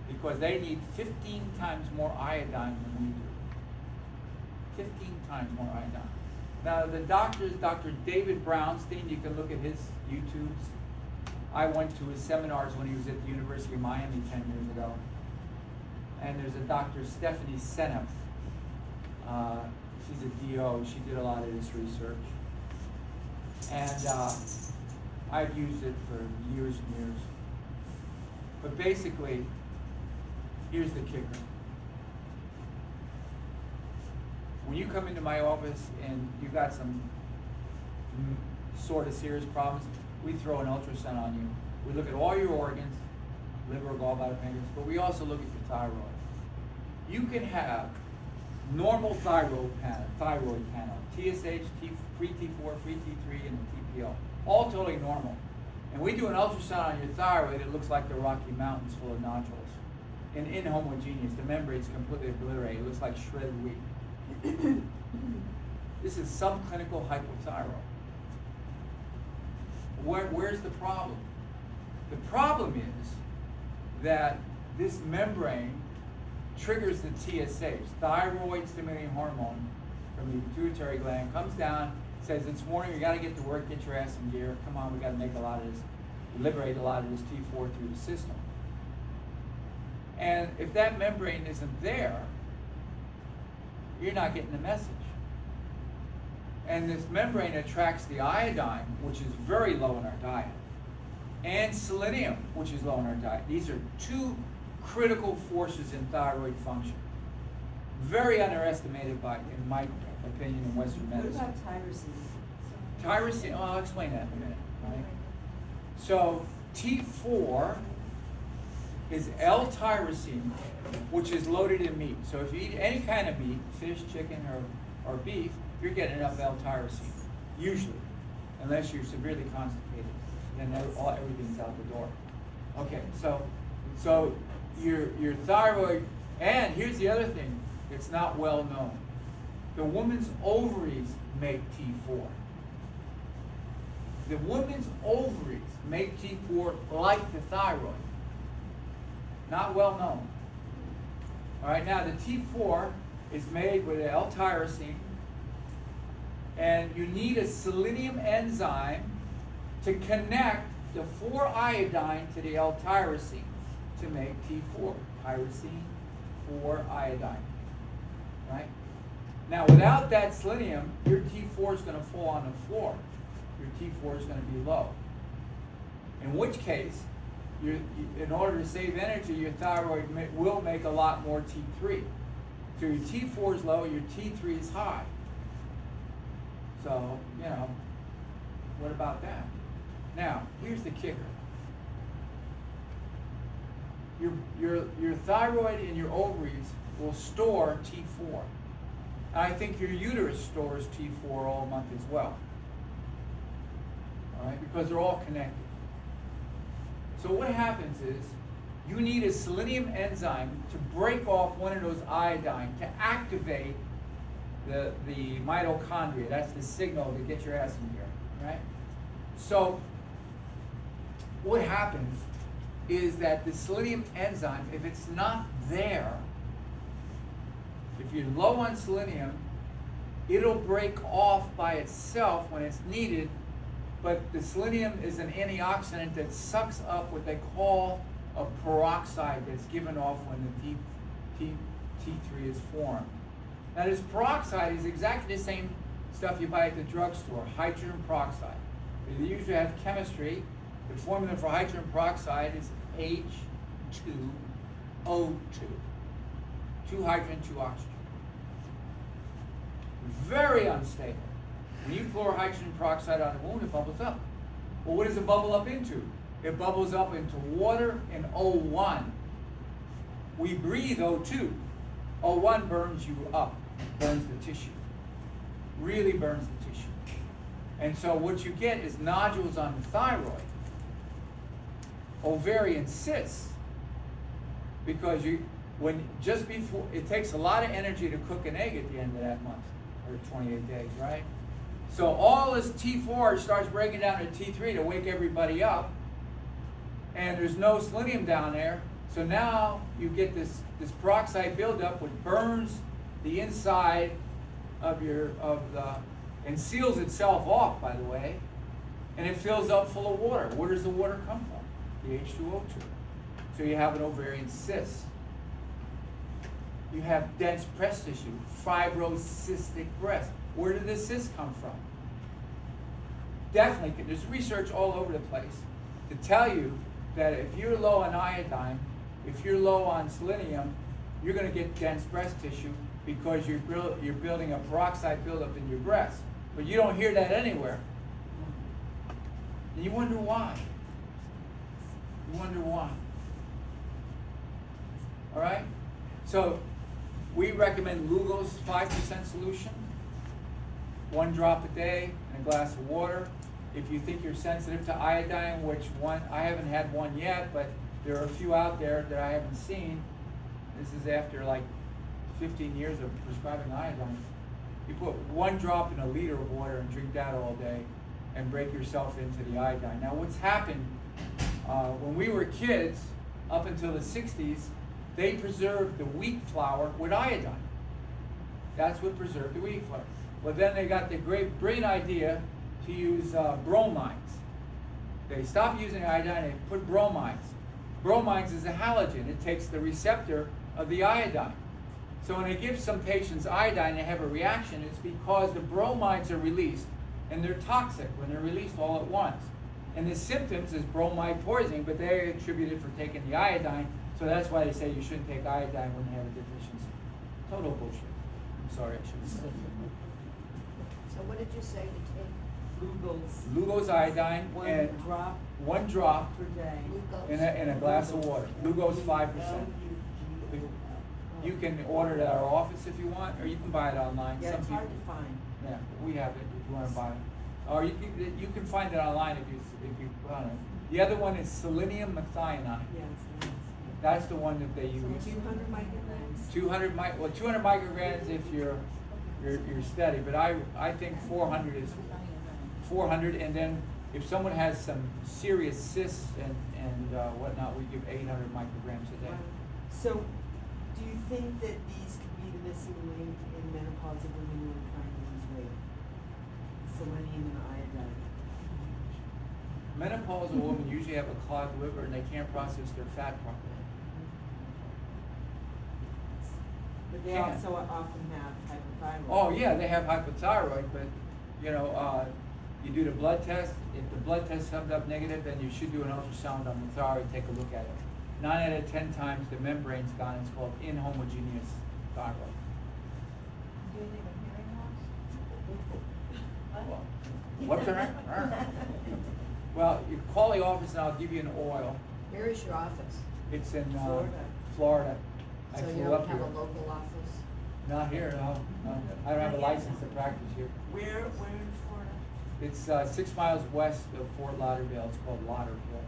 Because they need 15 times more iodine than we do. 15 times more iodine. Now the doctors, Dr. David Brownstein, you can look at his YouTubes. I went to his seminars when he was at the University of Miami 10 years ago. And there's a Dr. Stephanie Seneff. She's a DO. She did a lot of this research. And I've used it for years and years. But basically, here's the kicker. When you come into my office and you got some sort of serious problems, we throw an ultrasound on you. We look at all your organs, liver, gallbladder, pancreas, but we also look at your thyroid. You can have normal thyroid panel, TSH, free T4, free T3, and the TPO, all totally normal. And we do an ultrasound on your thyroid, it looks like the Rocky Mountains full of nodules. And inhomogeneous, the membrane's completely obliterated, it looks like shredded wheat. This is subclinical hypothyroid. Where's the problem? The problem is that this membrane triggers the TSH, thyroid stimulating hormone, from the pituitary gland, comes down, says it's morning, we gotta get to work, get your ass in gear, come on, we gotta make a lot of this, liberate a lot of this T4 through the system. And if that membrane isn't there, you're not getting the message. And this membrane attracts the iodine, which is very low in our diet, and selenium, which is low in our diet. These are two critical forces in thyroid function. Very underestimated in my opinion, in Western medicine. What about tyrosine? Tyrosine, oh, I'll explain that in a minute. Right? So T4 is L-tyrosine, which is loaded in meat. So if you eat any kind of meat, fish, chicken, or beef, you're getting enough L-tyrosine, usually, unless you're severely constipated. Then everything's out the door. Okay, so your thyroid, and here's the other thing, it's not well known. The woman's ovaries make T4. The woman's ovaries make T4 like the thyroid. Not well known. All right, now the T4 is made with L-tyrosine, and you need a selenium enzyme to connect the 4-iodine to the L-tyrosine to make T4. Tyrosine, 4-iodine. Right? Now, without that selenium, your T4 is going to fall on the floor. Your T4 is going to be low. In which case, in order to save energy, your thyroid will make a lot more T3. So your T4 is low, your T3 is high. So, what about that? Now, here's the kicker. Your thyroid and your ovaries will store T4. And I think your uterus stores T4 all month as well. All right, because they're all connected. So what happens is, you need a selenium enzyme to break off one of those iodine to activate the mitochondria. That's the signal to get your ass in here, right? So what happens is that the selenium enzyme, if it's not there, if you're low on selenium, it'll break off by itself when it's needed, but the selenium is an antioxidant that sucks up what they call a peroxide that's given off when the T3 is formed. Now this peroxide is exactly the same stuff you buy at the drugstore, hydrogen peroxide. They usually have chemistry. The formula for hydrogen peroxide is H2O2. 2 hydrogen, 2 oxygen. Very unstable. When you pour hydrogen peroxide on a wound, it bubbles up. Well, what does it bubble up into? It bubbles up into water and O1. We breathe O2. O1 burns you up, burns the tissue. Really burns the tissue. And so what you get is nodules on the thyroid, ovarian cysts, because just before, it takes a lot of energy to cook an egg at the end of that month, or 28 days, right? So all this T4 starts breaking down to T3 to wake everybody up, and there's no selenium down there, so now you get this peroxide buildup, which burns the inside of and seals itself off, by the way, and it fills up full of water. Where does the water come from? The H2O2. So you have an ovarian cyst. You have dense breast tissue, fibrocystic breast. Where did the cyst come from? Definitely, there's research all over the place to tell you that if you're low on iodine, if you're low on selenium, you're going to get dense breast tissue because you're building a peroxide buildup in your breast. But you don't hear that anywhere. And you wonder why. You wonder why. All right? So we recommend Lugol's 5% solution, 1 drop a day in a glass of water. If you think you're sensitive to iodine, which one, I haven't had one yet, but there are a few out there that I haven't seen. This is after like 15 years of prescribing iodine. You put 1 drop in a liter of water and drink that all day and break yourself into the iodine. Now what's happened, when we were kids, up until the 60s, they preserved the wheat flour with iodine. That's what preserved the wheat flour. Well, then they got the great brilliant idea to use bromides. They stopped using iodine and put bromides. Bromides is a halogen. It takes the receptor of the iodine. So when they give some patients iodine and they have a reaction, it's because the bromides are released and they're toxic when they're released all at once. And the symptoms is bromide poisoning, but they attribute it for taking the iodine. So that's why they say you shouldn't take iodine when you have a deficiency. Total bullshit. I'm sorry, I should have said that. So what did you say to take? Lugol's iodine and 1 drop per day in a glass of water. Lugol's 5%. You can order it at our office if you want, or you can buy it online. Yeah, it's hard to find. Yeah, we have it if you want to buy it. Or you can find it online if you want it. The other one is selenium methionine. Yes. That's the one that they use. 200 micrograms. 200 micrograms if you're steady, but I think 400 is 400, and then if someone has some serious cysts and whatnot, we give 800 micrograms a day. So, do you think that these could be the missing link in menopausal women who are trying to lose weight? Selenium and iodine. Menopausal women usually have a clogged liver and they can't process their fat properly. But they also often have hypothyroid. Oh yeah, they have hypothyroid, but you do the blood test. If the blood test comes up negative, then you should do an ultrasound on the thyroid, take a look at it. 9 out of 10 times the membrane's gone. It's called inhomogeneous thyroid. Do you think of hearing loss? What's that? Well, you call the office and I'll give you an oil. Where is your office? It's in Florida. I So flew you up don't have here. a local office? Not here, no. I don't have a license to practice here. Where in Florida? It's 6 miles west of Fort Lauderdale. It's called Lauderdale.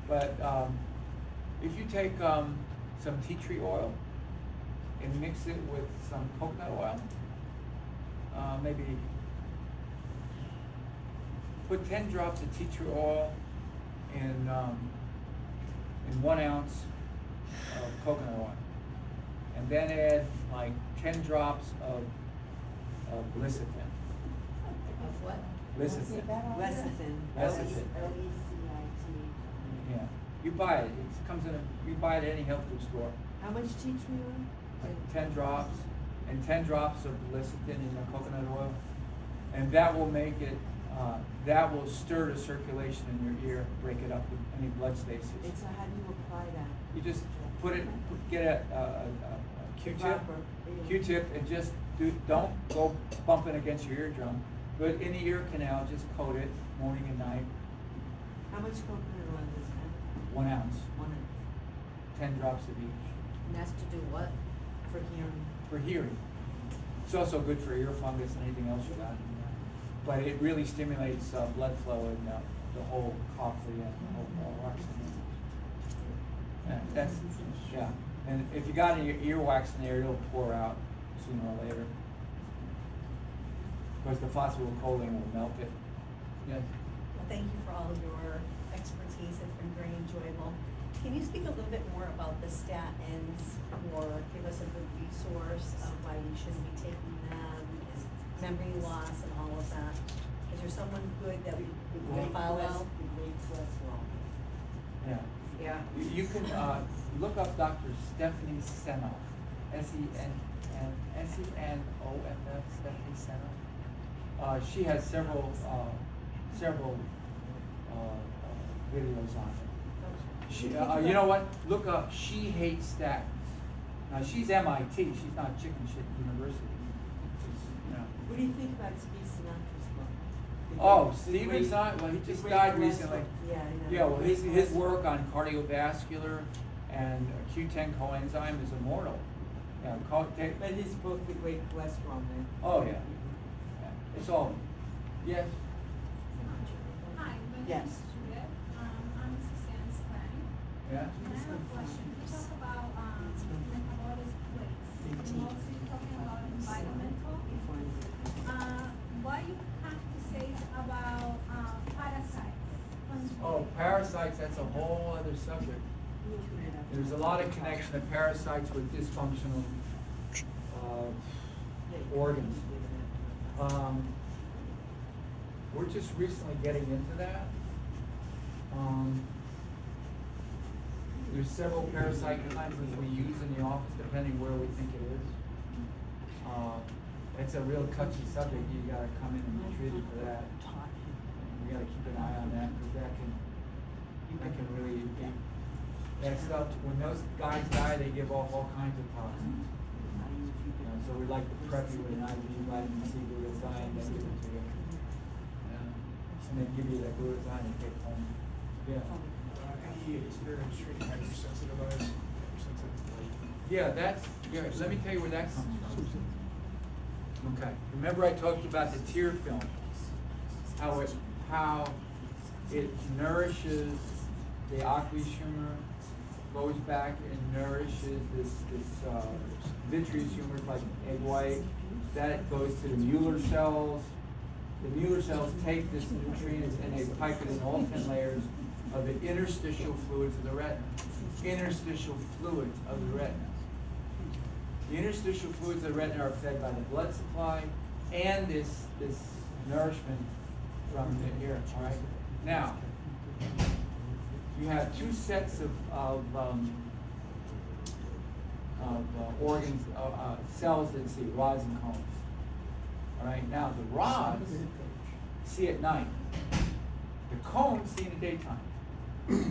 But if you take some tea tree oil and mix it with some coconut oil. Maybe put 10 drops of tea tree oil in 1 ounce of coconut oil, and then add like 10 drops of lecithin. Of what? Lecithin. Lecithin. Lecithin. L-E-C-I-T. Yeah. You buy it. It comes in you buy it at any health food store. How much tea tree oil? Like 10 drops, and 10 drops of lecithin in the coconut oil, and that will make it. That will stir the circulation in your ear, break it up with any blood stasis. And so how do you apply that? You just get a Q-tip, Q-tip, and just don't go bumping against your eardrum, but in the ear canal, just coat it morning and night. How much coconut oil is that? 1 ounce. 1 ounce. 10 drops of each. And that's to do what? For hearing. For hearing. It's also good for ear fungus and anything else you got. But it really stimulates blood flow in the whole cochlea and the whole oxygen. Yeah. And if you got any earwax in there, it'll pour out sooner or later. Of course, the phosphatidylcholine will melt it. Yes. Well, thank you for all of your expertise. It's been very enjoyable. Can you speak a little bit more about the statins, or give us a good resource of why we shouldn't be taking them, and memory loss and all of that? Is there someone good that we can follow? Yeah. Yeah. You can look up Dr. Stephanie Senoff, S-E-N-O-F-F, Stephanie Senoff. She has several videos on it. She, you know what? Look up She Hates Statins. Now she's MIT. She's not chicken shit university. You know. What do you think about Steve Sinatra's book? Oh, Steven Sinatra. Well, he just died recently. Yeah, I know. Yeah, well, his work on cardiovascular and Q10 coenzyme is immortal. Yeah, But his book, The Great Cholesterol Man. oh yeah. It's all. Yes. Hi, my name Yes. is Juliet. I'm Suzanne's friend. Yeah. And I have a question. You talk about metabolic plates. Mostly talking about environmental. What you have to say about parasites? Oh, parasites. That's a whole other subject. There's a lot of connection of parasites with dysfunctional organs. We're just recently getting into that. There's several parasite cleansers we use in the office, depending where we think it is. It's a real touchy subject. You gotta come in and be treated for that. We gotta keep an eye on that, because that can really be. That stuff, when those guys die, they give off all kinds of toxins. So we like to prep you with an IV vitamin C glutathione, then give it to you. And then give you that glutathione and take it home. Yeah. Any experience treating hypersensitive eyes? Hypersensitive. Yeah, let me tell you where that comes from. Okay. Remember I talked about the tear film, how it nourishes the aqueous humor, goes back and nourishes this vitreous humor like egg white. That goes to the Mueller cells. The Mueller cells take this nutrients and they pipe it in all 10 layers of the interstitial fluids of the retina. Interstitial fluids of the retina. The interstitial fluids of the retina are fed by the blood supply and this nourishment from the ear. All right. Now, you have two sets of organs, cells that see, rods and cones. All right. Now the rods see at night. The cones see in the daytime.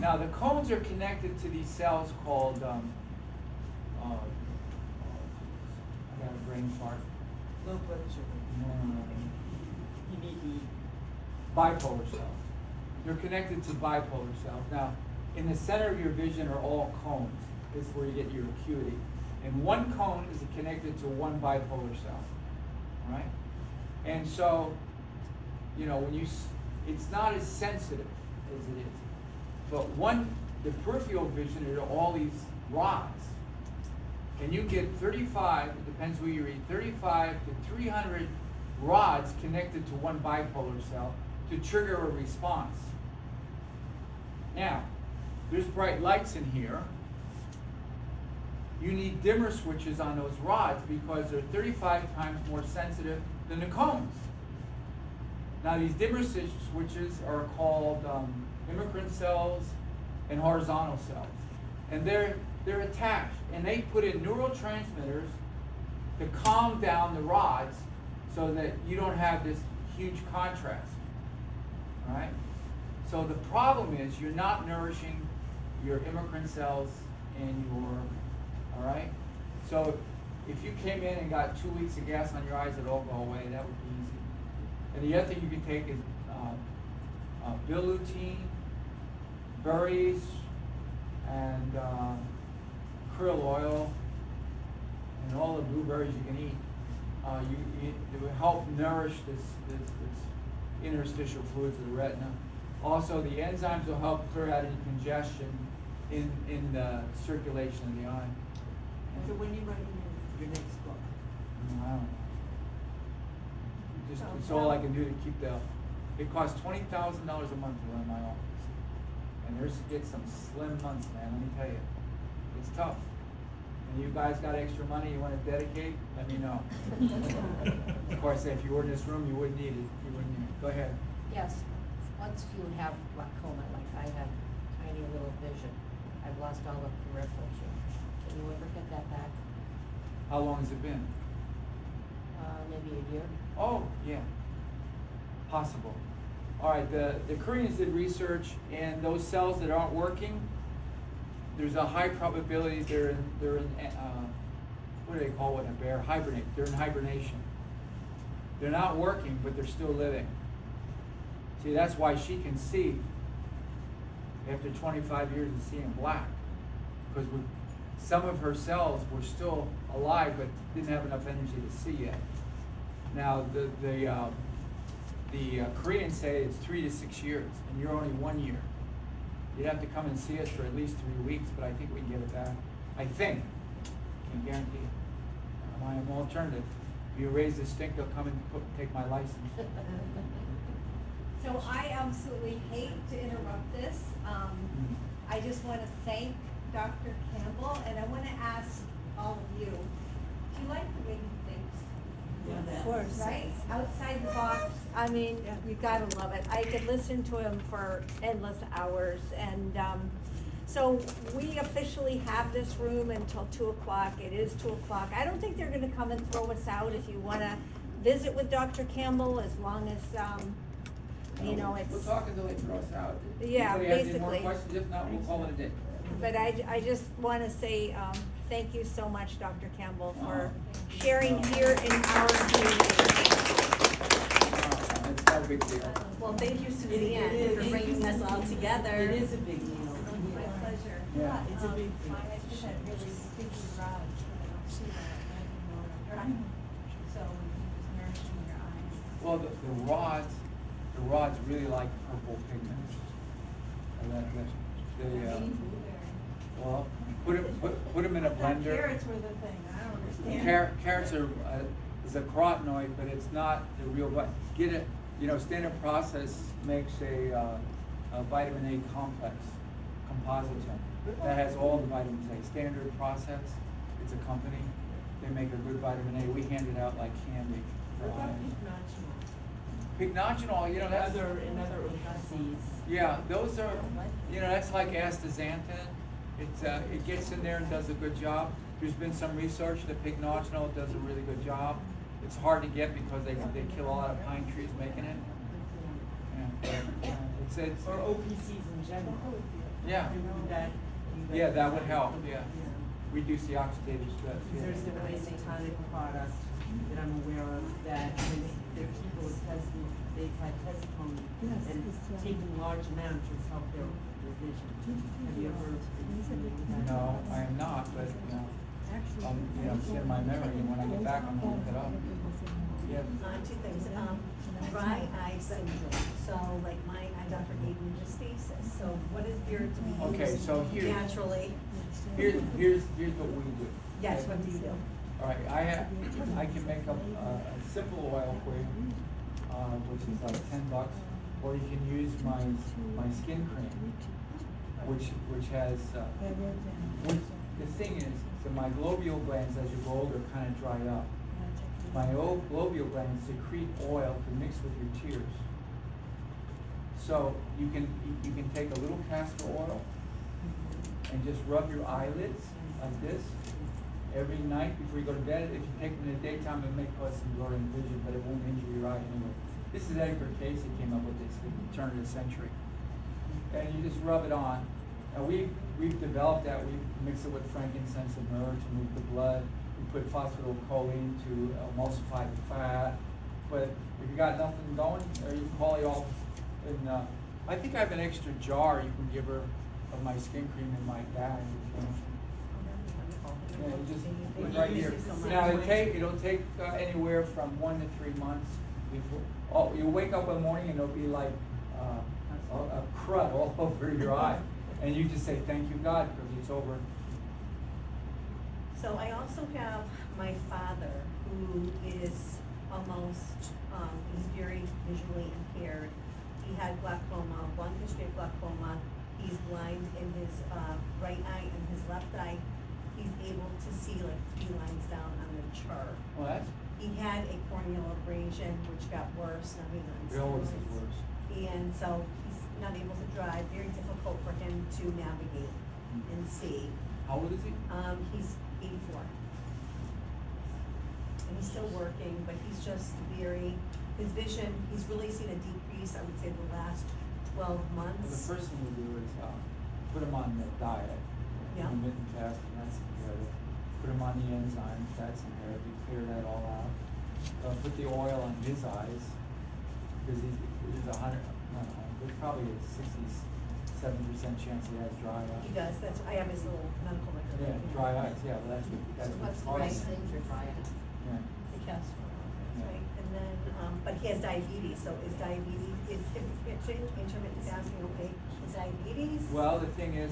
Now the cones are connected to these cells called. I got a brain fart. Low blood sugar. Bipolar cells. They're connected to bipolar cells. Now, in the center of your vision are all cones. This is where you get your acuity. And one cone is connected to one bipolar cell. All right? And so, when it's not as sensitive as it is. But the peripheral vision are all these rods And you get 35, it depends who you read, 35 to 300 rods connected to one bipolar cell to trigger a response. Now, there's bright lights in here. You need dimmer switches on those rods because they're 35 times more sensitive than the cones. Now, these dimmer switches are called immigrant cells and horizontal cells. And they're attached, and they put in neurotransmitters to calm down the rods so that you don't have this huge contrast. All right? So the problem is you're not nourishing your immigrant cells and your, all right? So if you came in and got 2 weeks of gas on your eyes, it'd all go away. That would be easy. And the other thing you can take is bilutine, berries, and krill oil, and all the blueberries you can eat. It will help nourish this interstitial fluids of the retina. Also, the enzymes will help clear out any congestion in the circulation of the eye. So when you write your next book? I don't know. It's all I can do to keep it costs $20,000 a month to run my office. And there's get some slim months, man, let me tell you. It's tough. And you guys got extra money you want to dedicate, let me know. Of course, if you were in this room, you wouldn't need it. You wouldn't need it. Go ahead. Yes, once you have glaucoma, like I have tiny little vision, I've lost all the peripheral vision. Can you ever get that back? How long has it been? Maybe a year. Oh, yeah. Possible. All right, the Koreans did research, and those cells that aren't working, there's a high probability they're in what do they call when a bear? Hibernate. They're in hibernation. They're not working, but they're still living. See, that's why she can see after 25 years of seeing black, because some of her cells were still alive, but didn't have enough energy to see yet. Now, the Koreans say it's 3 to 6 years, and you're only 1 year. You'd have to come and see us for at least 3 weeks, but I think we can get it back. I think. Can't guarantee it. I am alternative. If you raise this stink, they'll come and take my license. So I absolutely hate to interrupt this. I just want to thank Dr. Campbell, and I want to ask all of you, do you like the way he thinks? Yeah, Of course. Right? Outside the box. I mean, you gotta love it. I could listen to him for endless hours. And so we officially have this room until 2 o'clock. It is 2 o'clock. I don't think they're gonna come and throw us out if you wanna visit with Dr. Campbell, as long as, you know, it's. We'll talk until they throw us out. Yeah, Anybody has any more basically. questions? If not, we'll call it a day. But I just wanna say, thank you so much, Dr. Campbell, for sharing here in our community. It's not a big deal. Well, thank you, Suzanne, for bringing us all together. It is a big deal. My pleasure. Yeah. It's a big deal. I think that really thinks you rod, but I don't see that, I didn't know that. So he was nourishing your eyes. Well, the rods really like purple pigments. And well, put them in a blender. Carrots were the thing, I don't understand. Carrots is a carotenoid, but it's not the real. Get it. You know, Standard Process makes a vitamin A complex, compositum, that has all the vitamins A. Standard Process, it's a company. They make a good vitamin A. We hand it out like candy. What about Pycnogenol, you know, that's another opiates. Yeah, those are, you know, that's like astaxanthin. It gets in there and does a good job. There's been some research that pycnogenol does a really good job. It's hard to get because they kill a lot of pine trees making it. Yeah, it's Or OPCs in general. yeah. Yeah, that would help. Yeah, reduce the oxidative stress. Yeah. There's an isotonic product that I'm aware of that there are people with they've had testimony and taking large amounts has helped their vision. Have you ever? No, I am not, but it's in my memory, and when I get back, I'm gonna look it up. Yeah. Two things, dry eye syndrome, so like my eye doctor gave me Restasis, so what is there to be Okay, used so naturally? here's what we do. Yes, what do you do? All right, I can make up a simple oil for you, which is like $10, or you can use my skin cream, which has, the thing is, so my globular glands as you grow older kind of dry up. My old globular glands secrete oil to mix with your tears. So you can take a little castor oil and just rub your eyelids like this every night before you go to bed. If you take it in the daytime, it may cause some blurry vision, but it won't injure your eye anyway. This is Edgar Cayce that came up with this at the turn of the century. And you just rub it on. Now we've developed that. We mix it with frankincense and myrrh to move the blood. We put phosphatidylcholine to emulsify the fat. But if you got nothing going, or you can call the office. And I think I have an extra jar you can give her of my skin cream in my bag. Yeah, you just put it right here. Now it'll take anywhere from 1 to 3 months before. You wake up one morning and it'll be like a crud all over your eye, and you just say thank you God because it's over. So I also have my father who is almost, he's very visually impaired. He had glaucoma, long history of glaucoma. He's blind in his right eye and his left eye. He's able to see like 3 lines down on the chart. What? He had a corneal abrasion which got worse. Now he's on It always is steroids. worse. And so he's not able to drive. Very difficult for him to navigate and see. How old is he? He's 84. And he's still working, but he's just his vision, he's really seen a decrease, I would say, the last 12 Well, months. the first thing we do is put him on the diet, Yeah. intermittent fasting, that's imperative. Put him on the enzymes, that's imperative. Clear that all out. Put the oil on his eyes because there's probably a 67% chance he has dry eyes. He does, I have his little medical record. Yeah, dry eyes. Yeah, well, that's What's the what right causes it. thing for dry eyes? Yeah. The cast right? And then, but he has diabetes, so is intermittent fasting okay? Is diabetes? Well, the thing is,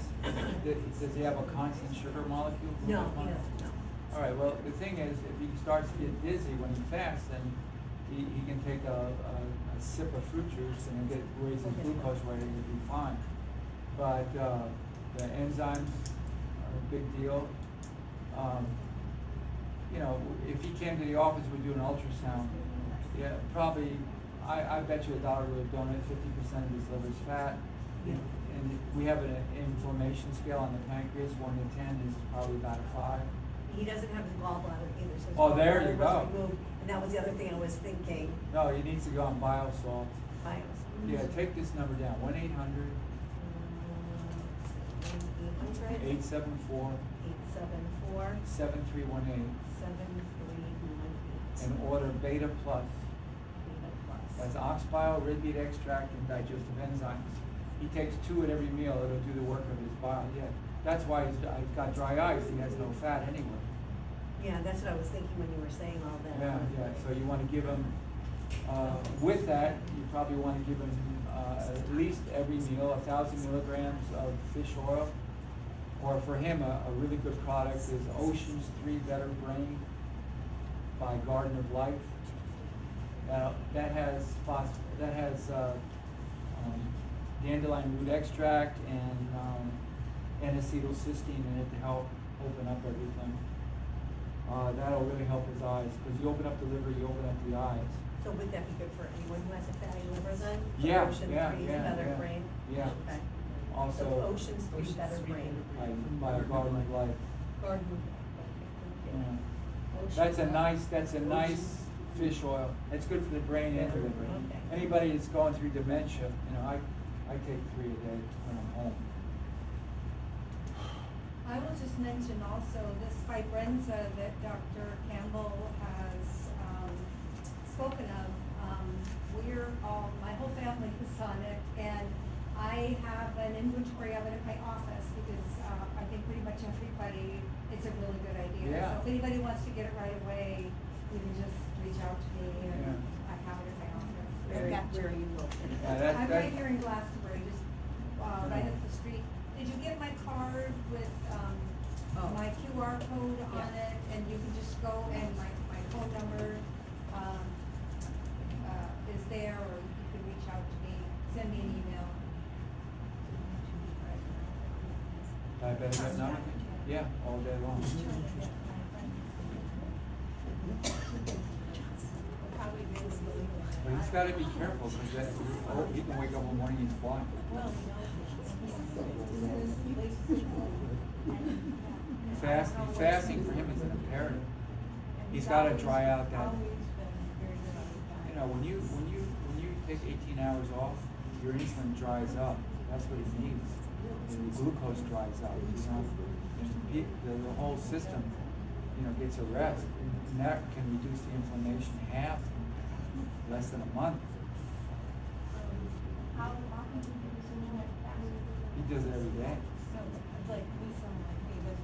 does he have a constant sugar molecule? No, he doesn't, no. All right, well, the thing is, if he starts to get dizzy when he fasts, then he can take a sip of fruit juice and raise his glucose rate and he'll be fine. But the enzymes are a big deal. If he came to the office, we'd do an ultrasound. Yeah, probably, I bet you $1 would have donate 50% of his liver's fat. And we have an inflammation scale on the pancreas, 1 to 10 is probably about a 5. He doesn't have his gallbladder either, so his Oh, there you gallbladder was go. removed, and that was the other thing I was thinking. No, he needs to go on biosalts. Bios. Yeah, take this number down, 1-800. 874 874 7318 7318. and order Beta Plus. That's oxbile, red beet extract, and digestive enzymes. He takes 2 at every meal. It'll do the work of his bile. Yeah, that's why he's got dry eyes. He has no fat anyway. Yeah, that's what I was thinking when you were saying all that. Yeah. So you want to give him, with that, you probably want to give him at least every meal 1,000 milligrams of fish oil. Or for him, a really good product is Ocean's 3 Better Brain by Garden of Life. That has dandelion root extract and N-acetylcysteine in it to help open up everything. That'll really help his eyes because you open up the liver, you open up the eyes. So would that be good for anyone who has a fatty liver then? Yeah, Ocean yeah, 3 yeah, Better yeah. Brain? Yeah. Okay. Also, So Ocean's 3 Better Brain. by Garden of Life. Garden. Yeah. Ocean. That's a nice fish oil. It's good for the brain and the liver. Okay. Anybody that's going through dementia, I take 3 a day when I'm home. I will just mention also this fibrenza that Dr. Campbell has spoken of. My whole family is on it, and I have an inventory of it in my office because I think pretty much everybody, it's a really good idea. Yeah. So if anybody wants to get it right away, you can just reach out to me and I have it in my office. Where are you located? I'm right here in Glastonbury, just right up the street. Did you get my card with my QR code on it, and you can just go, and my phone number, is there, or you can reach out to me, send me an email. Diabetic retinopathy? Yeah, all day long. But he's gotta be careful, because he can wake up one morning and he's blind. Fasting for him is an imperative. He's gotta dry out that. You know, when you take 18 hours off, your insulin dries up. That's what he needs. And the glucose dries out. You know, the whole system, you know, gets a rest, and that can reduce the inflammation half, less than a month. How often do you do something like that? He does it every day. So, like, we sound like me, but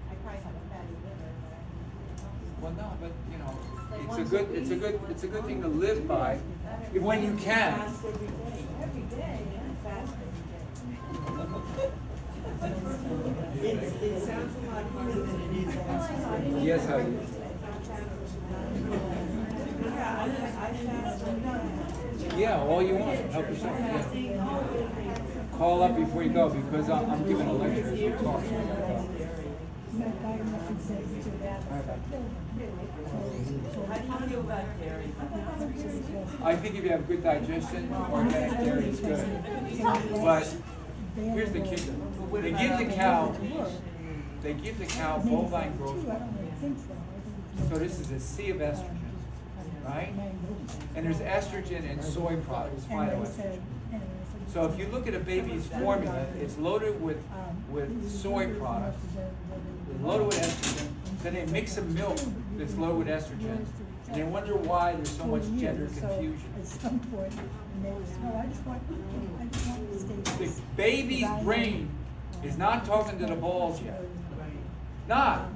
I probably have a fatty liver, but Well, no, but you know, it's a good thing to live by when you can. Fast every day. Every day, yeah, fast every day. It sounds a lot harder than it is. Yes, I do. Yeah, all you want, help yourself. Yeah. Call up before you go, because I'm giving a lecture as we talk, so I gotta go. How do you feel about dairy? I think if you have good digestion, organic dairy is good. But here's the kicker. They give the cow bovine growth hormone. So this is a sea of estrogen, right? And there's estrogen in soy products, phytoestrogen. So if you look at a baby's formula, it's loaded with soy products, it's loaded with estrogen. Then they mix a milk that's loaded with estrogen, and they wonder why there's so much gender confusion. The baby's brain is not talking to the balls yet. Not.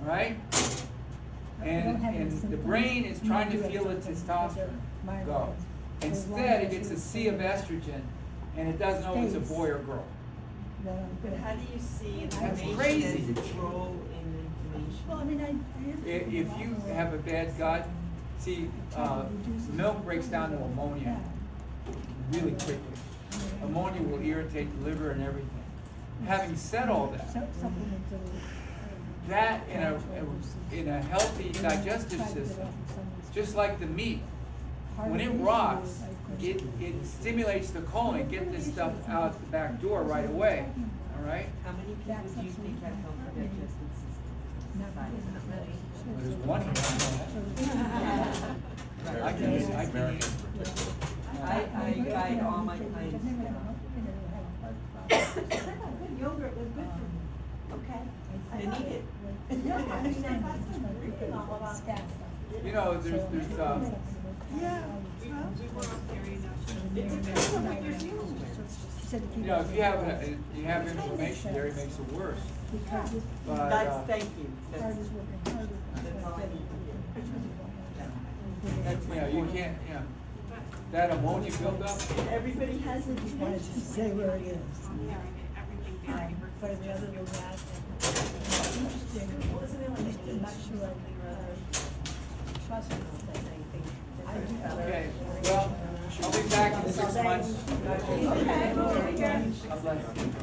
Right? And the brain is trying to feel the testosterone go. Instead, it gets a sea of estrogen, and it doesn't know if it's a boy or girl. But how do you see That's inflammation crazy. as its role in inflammation? If you have a bad gut, see, milk breaks down to ammonia really quickly. Ammonia will irritate the liver and everything. Having said all that in a healthy digestive system, just like the meat, when it rots, it stimulates the colon, get this stuff out the back door right away. All right? How many people do you think have healthy digestive systems? Well, there's one here. I can eat it. I guide all my clients. Yogurt was good for me. Okay. They need it. Yeah, I mean, I'm reading all about that. You know, there's Yeah. We were on dairy enough. It depends on what you're dealing with. you know, if you have inflammation, dairy makes it worse. But Thank you. That's all I need to hear. That's you my know, you point. can't, you know, that ammonia buildup. Everybody has a dimension. Say where it is. Everything dairy. But other than that, interesting, I'm not sure, trust me, I think. Okay, well, I'll be back in 6 months. Okay. God bless you.